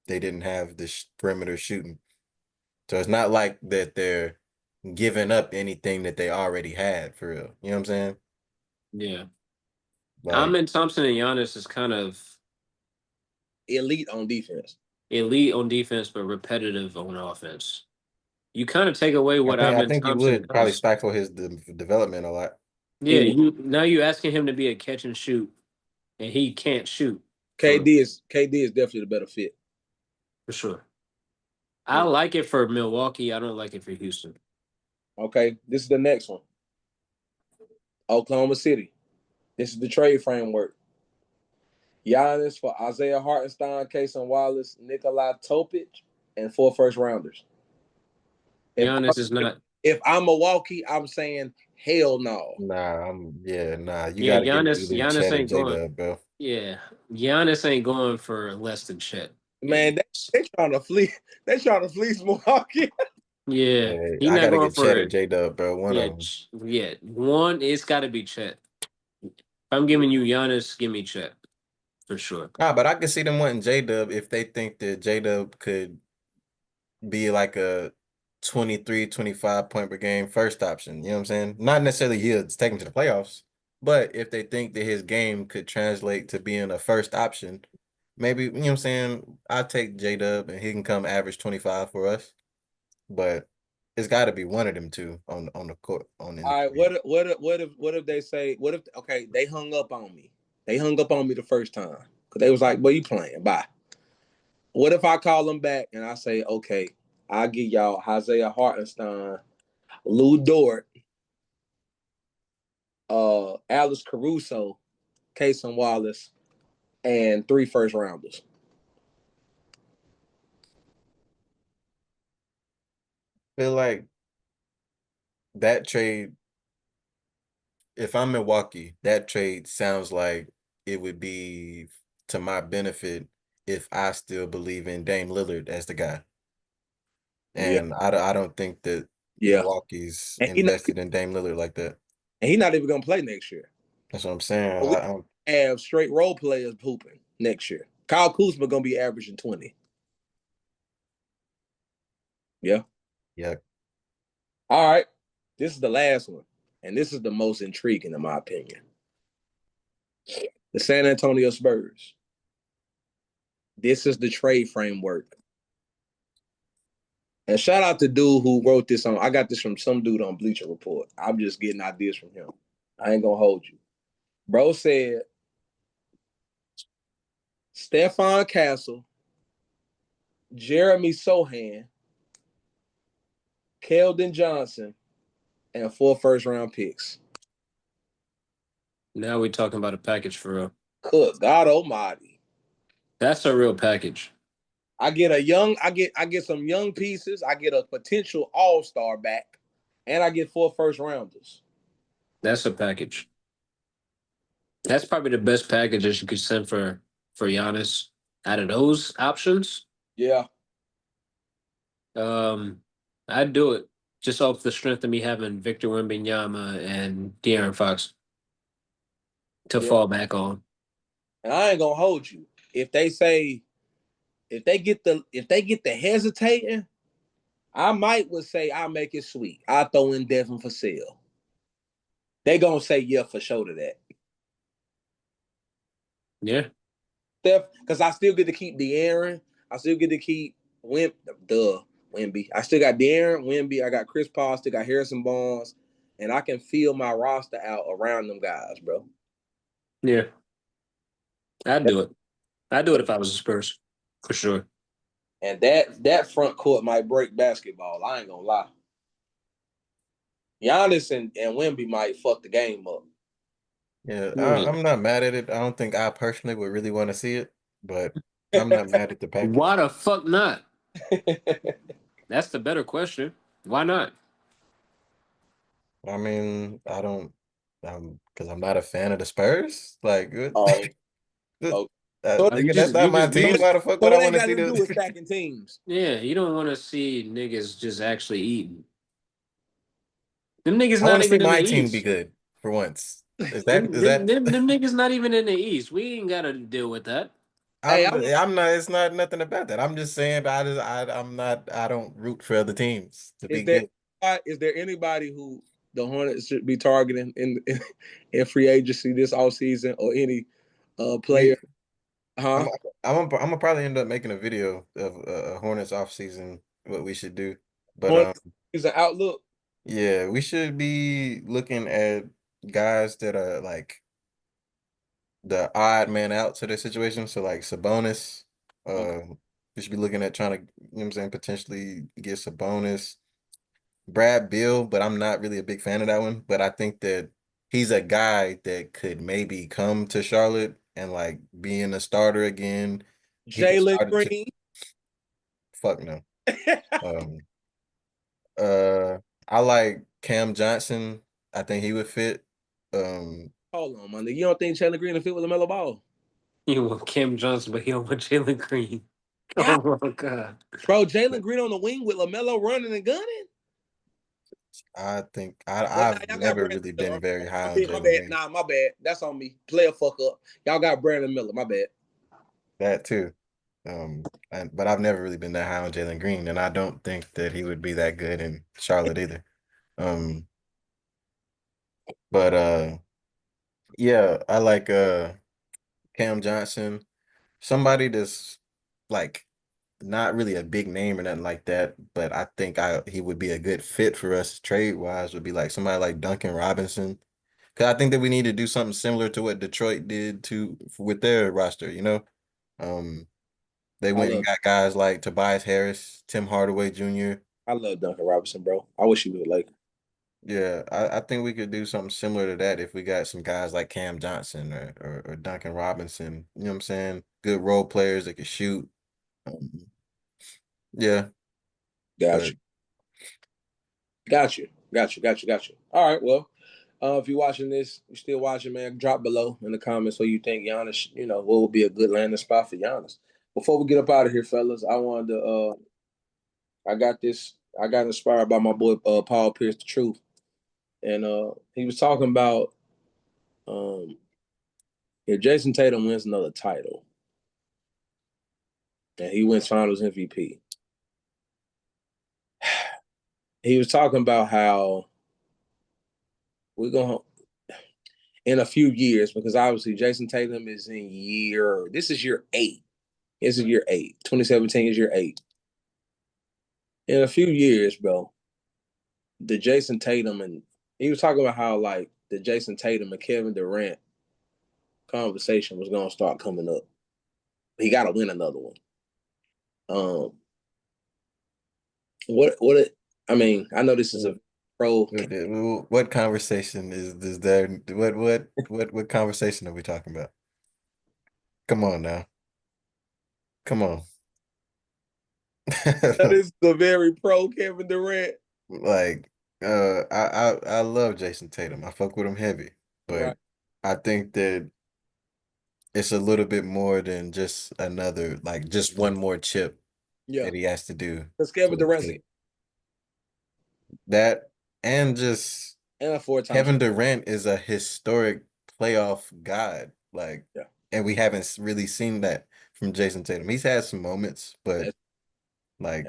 didn't have the perimeter shooting. So it's not like that they're giving up anything that they already had for real. You know what I'm saying? Yeah. Like, Amin Thompson and Giannis is kind of elite on defense. Elite on defense, but repetitive on offense. You kind of take away what I Amin think you Thompson would probably does. stifle his development a lot. Yeah, you asking him to be a catch and shoot and he can't shoot. KD is definitely the better fit. For sure. I like it for Milwaukee. I don't like it for Houston. Okay, this is the next one. Oklahoma City. This is the trade framework. Giannis for Isaiah Hartenstein, Cason Wallace, Nikolai Topic, and 4 first rounders. Giannis is not. If I'm Milwaukee, I'm saying hell no. Nah, You Yeah, got to give it Giannis. either Giannis Chet or ain't going. J-Dub, bro. Yeah, Giannis ain't going for less than Chet. Man, they trying to fleece. They trying to fleece Milwaukee. Yeah, Yeah, he I not got to going get Chet for or it. J-Dub, bro. One Yeah, of them. yeah. One, it's got to be Chet. If I'm giving you Giannis, give me Chet for sure. Nah, but I can see them wanting J-Dub if they think that J-Dub could be like a 23, 25 point per game first option. You know what I'm saying? Not necessarily he'll take him to the playoffs, but if they think that his game could translate to being a first option, maybe, you know what I'm saying? I'll take J-Dub and he can come average 25 for us. But it's got to be one of them two on the court in All the right, three. what if they say okay, they hung up on me. They hung up on me the first time because they was like, "Well, you playing? Bye." What if I call them back and I say, "Okay, I'll give y'all Isaiah Hartenstein, Lou Dort, Alice Caruso, Cason Wallace, and 3 first rounders." Feel like that trade, if I'm Milwaukee, that trade sounds like it would be to my benefit if I still believe in Dame Lillard as the guy. Yeah, And I don't think that yeah, Milwaukee's and invested in Dame Lillard like that. he not even gonna play next year. That's what I'm saying. So we have straight role players hooping next year. Kyle Kuzma gonna be averaging 20. Yeah. Yeah. All right. This is the last one, and this is the most intriguing in my opinion. The San Antonio Spurs. This is the trade framework. And shout out to dude who wrote this on. I got this from some dude on Bleacher Report. I'm just getting ideas from him. I ain't gonna hold you. Bro said Stephon Castle, Jeremy Sohan, Keldon Johnson, and 4 first round picks. Now we're talking about a package for real. Good God Almighty. That's a real package. I get some young pieces. I get a potential all-star back, and I get 4 first rounders. That's a package. That's probably the best package that you could send for Giannis out of those options. Yeah. I'd do it just off the strength of me having Victor Wembanyama and De'Aaron Fox to fall back on. And I ain't gonna hold you. If they get the hesitating, I would say I'll make it sweet. I'll throw in Devin for sale. They gonna say yeah for sure to that. Yeah. Because I still get to keep De'Aaron. I still get to keep Wemby. I still got De'Aaron, Wemby. I got Chris Paul. Still got Harrison Barnes, and I can feel my roster out around them guys, bro. Yeah. I'd do it. I'd do it if I was the Spurs, for sure. And that front court might break basketball. I ain't gonna lie. Giannis and Wemby might fuck the game up. Yeah, Yeah. I'm not mad at it. I don't think I personally would really want to see it, but I'm not mad at the package. Why the fuck not? That's the better question. Why not? I mean, because I'm not a fan of the Spurs. Like, Oh, okay. So, nigga, that's not my team. Why the fuck would so I it ain't want to got see nothing to do this? with stacking teams. Yeah, you don't want to see niggas just actually eating. Them niggas I want not to see even in the my team be East. good for once. Them, Is them, that? them, them niggas not even in the East. We ain't got to deal with that. Hey, I'm not. It's not nothing about that. I'm just saying. I'm not. I don't root for other teams to be good. is there anybody who the Hornets should be targeting in free agency this offseason or any player? We, I'm gonna probably end up making a video of Hornets off season. What we should do, but Hornets is an outlook. yeah, we should be looking at guys that are like the odd man out to their situation. So like Sabonis, Okay. we should be looking at trying to, you know what I'm saying, potentially get Sabonis. Brad Beal, but I'm not really a big fan of that one. But I think that he's a guy that could maybe come to Charlotte and like being a starter again. He could Jalen start it to Green. fuck no. Um uh I like Cam Johnson. I think he would fit. Um Hold on, man. You don't think Jalen Green will fit with LaMelo Ball? You want Kim Johnson, but he don't want Jalen Green. Yeah, Oh my god. bro. Jalen Green on the wing with LaMelo running and gunning. I think Well, nah, I've y'all got never Brandon really Miller. been very high I on mean, my Jalen bad. Green. Nah, my bad. That's on me. Player fuck up. Y'all got Brandon Miller. My bad. That too. But I've never really been that high on Jalen Green, and I don't think that he would be that good in Charlotte either. Um, but yeah, I like Cam Johnson, somebody that's like not really a big name or nothing like that, but I think I he would be a good fit for us trade wise. Would be like somebody like Duncan Robinson, because I think that we need to do something similar to what Detroit did to with their roster. Um, they I went and love got guys like Tobias Harris, Tim Hardaway Jr. I love Duncan Robinson, bro. I wish he was a Laker. Yeah, I think we could do something similar to that if we got some guys like Cam Johnson or Duncan Robinson. You know what I'm saying? Good role players that can shoot. Um, yeah, Got but you. Got you. Got you. Got you. Got you. All right. Well, if you're watching this, you're still watching, man, drop below in the comments what you think Giannis, what would be a good landing spot for Giannis. Before we get up out of here, fellas, I wanted to I got this I got inspired by my boy Paul Pierce the Truth. And he was talking about um if Jason Tatum wins another title and he wins finals MVP, he was talking about how we're gonna in a few years, because obviously Jason Tatum is this is year eight. This is year eight. 2017 is year eight. In a few years, bro, the Jason Tatum and he was talking about how like the Jason Tatum and Kevin Durant conversation was gonna start coming up. He gotta win another one. Um I mean, I know this is a pro. what conversation is there? What conversation are we talking about? Come on now, come on. That is the very pro Kevin Durant. Like, I love Jason Tatum. I fuck with him heavy, but Right. I think that it's a little bit more than just just one more chip Yeah. that he has to do Because Kevin Durant's that, and just and a four-time Kevin champ. Durant is a historic playoff god, like, Yeah. and we haven't really seen that from Jason Tatum. He's had some moments, but That's, like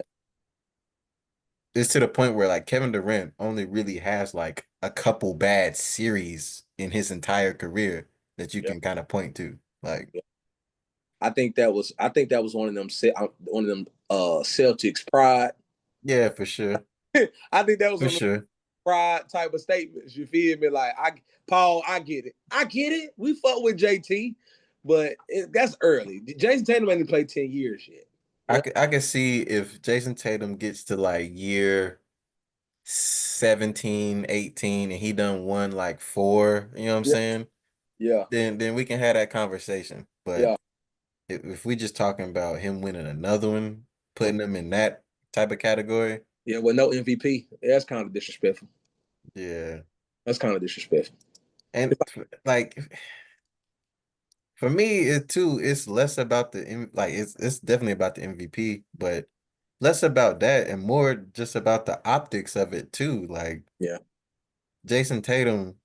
it's to the point where like Kevin Durant only really has like a couple bad series in his entire career that you yeah. can kind of point to. Like, Yeah. I think that was one of them Celtics pride. yeah, for sure. I think that was For one of the sure. pride type of statements. You feel me? Like Paul, I get it. I get it. We fuck with JT, but that's early. Jason Tatum ain't played 10 years yet. I could see if Jason Tatum gets to like year 17, 18, and he done won like four, you know what I'm Yeah, saying? yeah, Then we can have that conversation. But yeah, if we just talking about him winning another one, putting him in that type of category, yeah. With no MVP, that's kind of disrespectful. yeah. That's kind of disrespectful. And like for me, it too, it's less about like it's definitely about the MVP, but less about that and more just about the optics of it too. Like Yeah, Jason Tatum,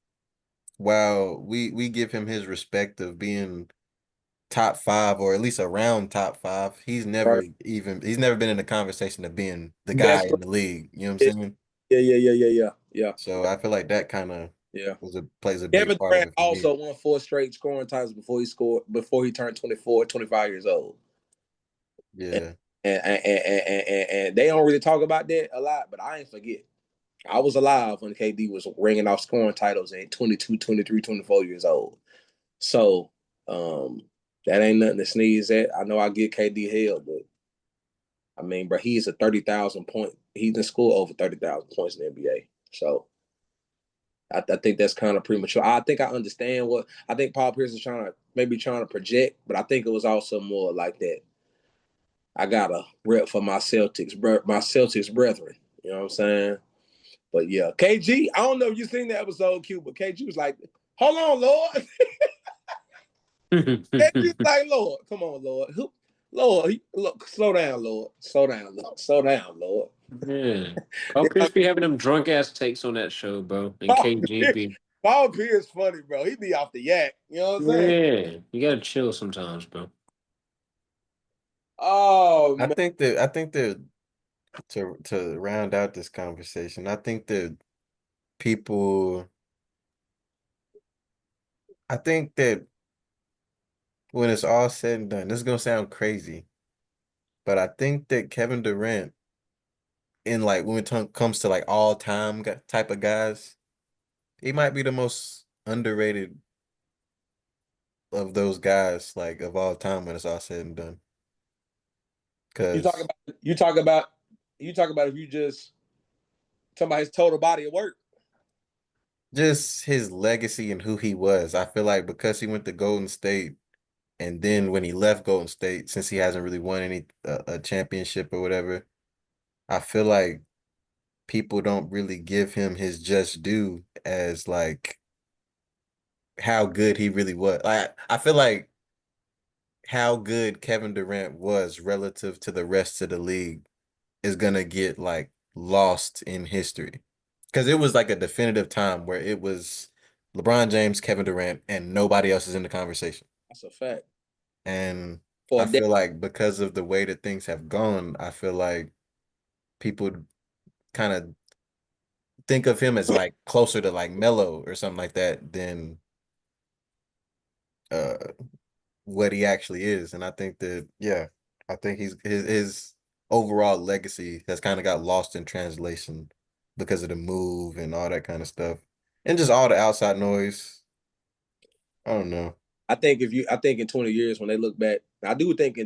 while we give him his respect of being top five or at least around top five, right. he's never been in the conversation of being the guy Best player. in the league. You know what I'm Yeah, saying? yeah, yeah, yeah, yeah, yeah, yeah. So I feel like that kind of Yeah. plays a big Kevin part of Durant it for me. also won four straight scoring titles before he turned 24, 25 years old. And Yeah. and they don't really talk about that a lot, but I ain't forget. I was alive when KD was ringing off scoring titles at 22, 23, 24 years old. So That ain't nothing to sneeze at. I know I get KD hell, but I mean, bro, he's a 30,000 point. He can score over 30,000 points in the NBA. So I think that's kind of premature. I think I understand what I think Paul Pierce is trying to project, but I think it was also more like that. I got a rep for my Celtics brethren. You know what I'm saying? But yeah, KG, I don't know if you seen the episode, Q, but KG was like, hold on, Lord. KG was like, Lord, come on, Lord. Lord, look, slow down, Lord. Slow down, Lord. Slow down, Lord. Yeah. Paul Pierce be having them drunk ass takes on that show, bro. And KGB. Paul Pierce funny, bro. He be off the yak. You know what I'm saying? Yeah. You gotta chill sometimes, bro. Oh man. I think that to round out this conversation, I think that people I think that when it's all said and done, this is gonna sound crazy, but I think that Kevin Durant in like when it comes to like all time type of guys, he might be the most underrated of those guys, like of all time when it's all said and done. You talk Because about you talk about you talk about if you just talk about his total body of work. just his legacy and who he was, I feel like because he went to Golden State, and then when he left Golden State, since he hasn't really won any a championship or whatever, I feel like people don't really give him his just due as like how good he really was. Like I feel like how good Kevin Durant was relative to the rest of the league is gonna get like lost in history. Because it was like a definitive time where it was LeBron James, Kevin Durant, and nobody else is in the conversation. That's a fact. And For I a day. feel like because of the way that things have gone, I feel like people kind of think of him as like closer to like Melo or something like that than uh what he actually is. And I think that yeah, I think his overall legacy has kind of got lost in translation because of the move and all that kind of stuff. And just all the outside noise. I don't know. I think in 20 years when they look back, I do think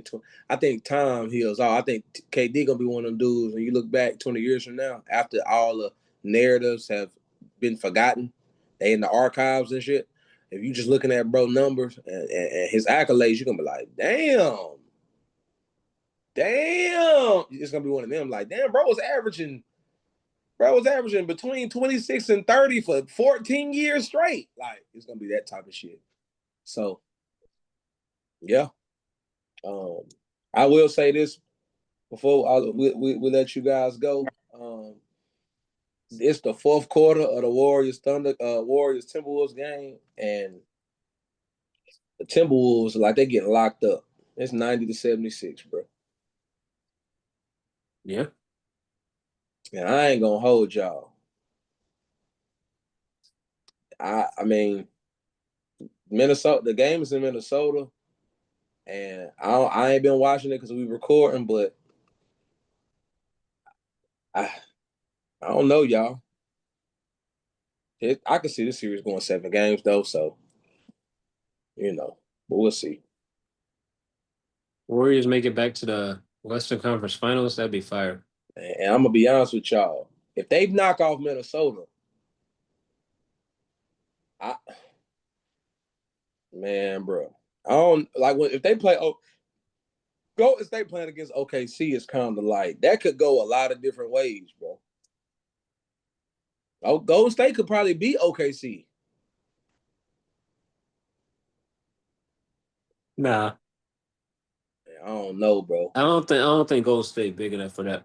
I think time heals all. I think KD gonna be one of them dudes when you look back 20 years from now, after all the narratives have been forgotten, they in the archives and shit. If you just looking at bro numbers and his accolades, you're gonna be like, damn. It's gonna be one of them like, damn, bro was averaging between 26 and 30 for 14 years straight. Like, it's gonna be that type of shit. So yeah. Um, I will say this before we let you guys go. It's the fourth quarter of the Warriors Timberwolves game, and the Timberwolves like they getting locked up. It's 90-76, bro. Yeah. And I ain't gonna hold y'all. I mean, Minnesota. The game is in Minnesota, and I ain't been watching it because we recording, but I I don't know, y'all. I can see this series going 7 games though, so but we'll see. Warriors make it back to the Western Conference Finals. That'd be fire. And I'm gonna be honest with y'all. If they knock off Minnesota, I man, bro, I don't like if they play. Oh, Golden State playing against OKC is kind of like that could go a lot of different ways, bro. Oh, Golden State could probably beat OKC. Nah. I don't know, bro. I don't think Golden State big enough for that.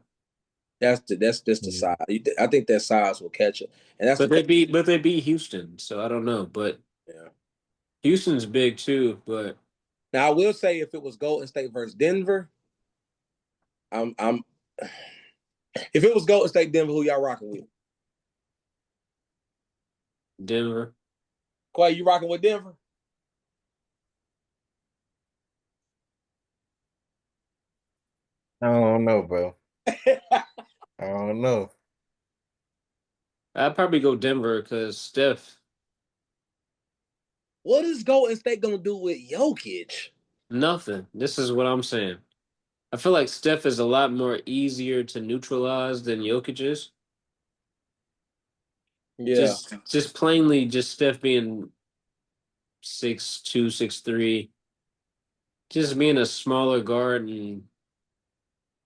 That's just the size. I think that size will catch it, and that's But the they thing. beat Houston, so I don't know. But Yeah. Houston's big too, but Now I will say if it was Golden State versus Denver, I'm if it was Golden State Denver, who y'all rocking with? Denver. Quay, you rocking with Denver? I don't know, bro. I don't know. I'd probably go Denver because Steph. What is Golden State gonna do with Jokic? Nothing. This is what I'm saying. I feel like Steph is a lot more easier to neutralize than Jokic is. Yeah, Just plainly, just Steph being 6'2", 6'3", just being a smaller guard and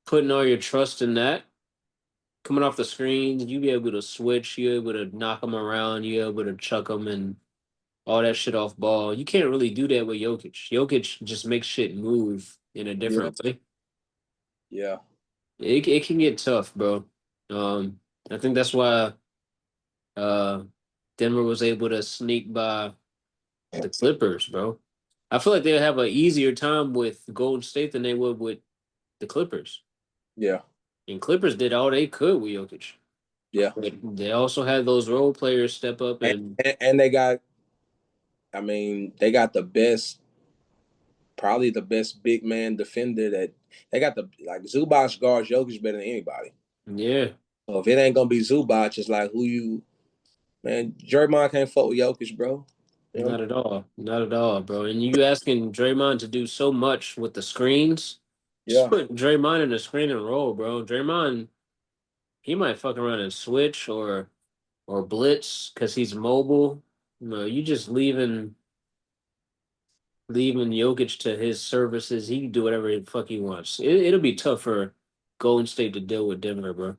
putting all your trust in that. Coming off the screens, you be able to switch, you able to knock them around, you able to chuck them and all that shit off ball. You can't really do that with Jokic. Jokic just makes shit move in a yeah, different way. yeah, It can get tough, bro. I think that's why uh Denver was able to sneak by the Clippers, bro. I feel like they'll have an easier time with Golden State than they would with the Clippers. yeah, And Clippers did all they could with Jokic. yeah. But they also had those role players step up And, and and they got, I mean, they got the best, probably the best big man defender that they got. The like Zubac guards Jokic better than anybody. yeah, So if it ain't gonna be Zubac, it's like who you, man. Draymond can't fuck with Jokic, bro. You know? not at all. Not at all, bro. And you asking Draymond to do so much with the screens. Just Yeah, put Draymond in the screen and roll, bro. Draymond, he might fuck around and switch or blitz because he's mobile. No, you just leaving Jokic to his services. He can do whatever the fuck he wants. It'll be tough for Golden State to deal with Denver, bro.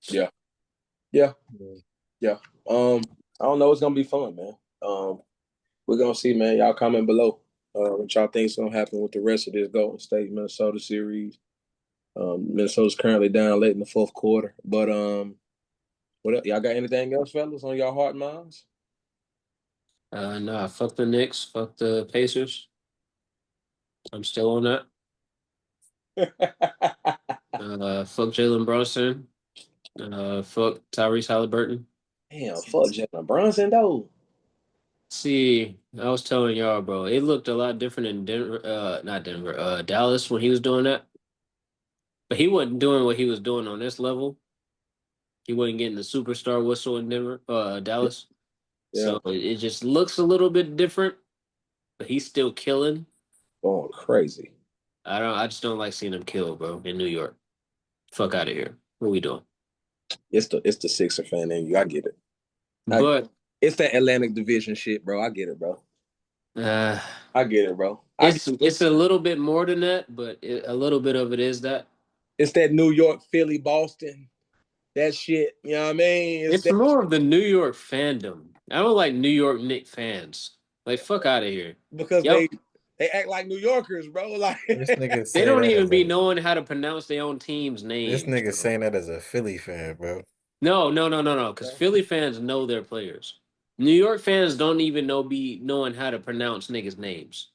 yeah, yeah, yeah. I don't know. It's gonna be fun, man. We're gonna see, man. Y'all comment below. What y'all think's gonna happen with the rest of this Golden State Minnesota series? Minnesota's currently down late in the fourth quarter, but what else? Y'all got anything else, fellas, on your heart and minds? Nah, fuck the Knicks, fuck the Pacers. I'm still on that. Fuck Jalen Brunson. Fuck Tyrese Halliburton. Damn, fuck Jalen Brunson though. See, I was telling y'all, bro, it looked a lot different in Denver, not Denver, Dallas when he was doing that. But he wasn't doing what he was doing on this level. He wasn't getting the superstar whistle in Denver, Dallas. Yeah, So it just looks a little bit different, but he's still killing. going crazy. I just don't like seeing him kill, bro, in New York. Fuck out of here. What we doing? It's the Sixer fan in you. I get it. But It's that Atlantic Division shit, bro. I get it, bro. uh I get it, bro. it's a little bit more than that, but a little bit of it is that. It's that New York, Philly, Boston, that shit. You know what I mean? It's It's that more of the New York fandom. I don't like New York Knicks fans. Like, fuck out of here. because Yep. they act like New Yorkers, bro. Like This nigga They say don't that even as be a knowing how to pronounce their own team's this names, nigga bro. saying that as a Philly fan, bro. No. Because Philly fans know their players. New York fans don't even be knowing how to pronounce niggas' names.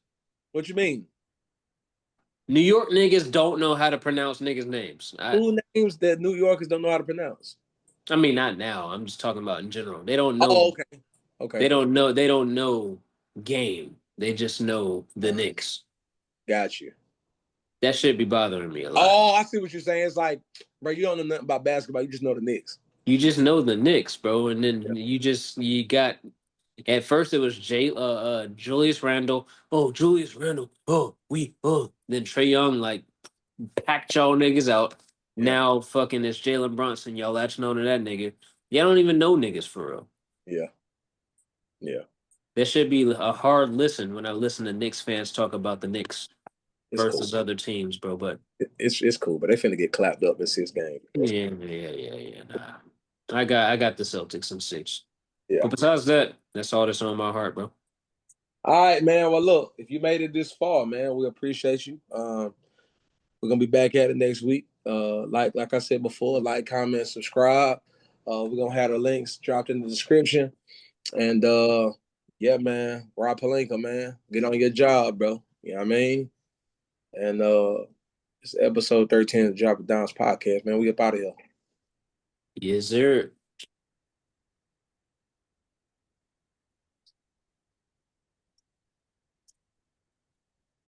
what you mean? New York niggas don't know how to pronounce niggas' names. Who names that New Yorkers don't know how to pronounce? I mean, not now. I'm just talking about in general. They don't Oh, know. okay. Okay. They don't know. They don't know game. They just know the Knicks. Got you. That should be bothering me a lot. Oh, I see what you're saying. It's like, bro, you don't know nothing about basketball. You just know the Knicks. You just know the Knicks, bro, and then you got. At first, it was Julius Randle. Oh, Julius Randle. Then Trey Young like packed y'all niggas out. Yeah. Now fucking it's Jalen Brunson. Y'all latching on to that nigga. Y'all don't even know niggas for real. Yeah. Yeah. There should be a hard listen when I listen to Knicks fans talk about the Knicks It's cool. versus other teams, bro. But It's cool, but they finna get clapped up in 6 games. yeah. Nah. I got the Celtics in 6. Yeah. But besides that, that's all that's on my heart, bro. All right, man. Well, look, if you made it this far, man, we appreciate you. We're gonna be back at it next week. Like I said before, like, comment, subscribe. We're gonna have the links dropped in the description. And yeah, man, Rob Palenka, man, get on your job, bro. You know what I mean? And it's episode 13 of the Drop It Downs podcast, man. We up out of here. Yes, sir.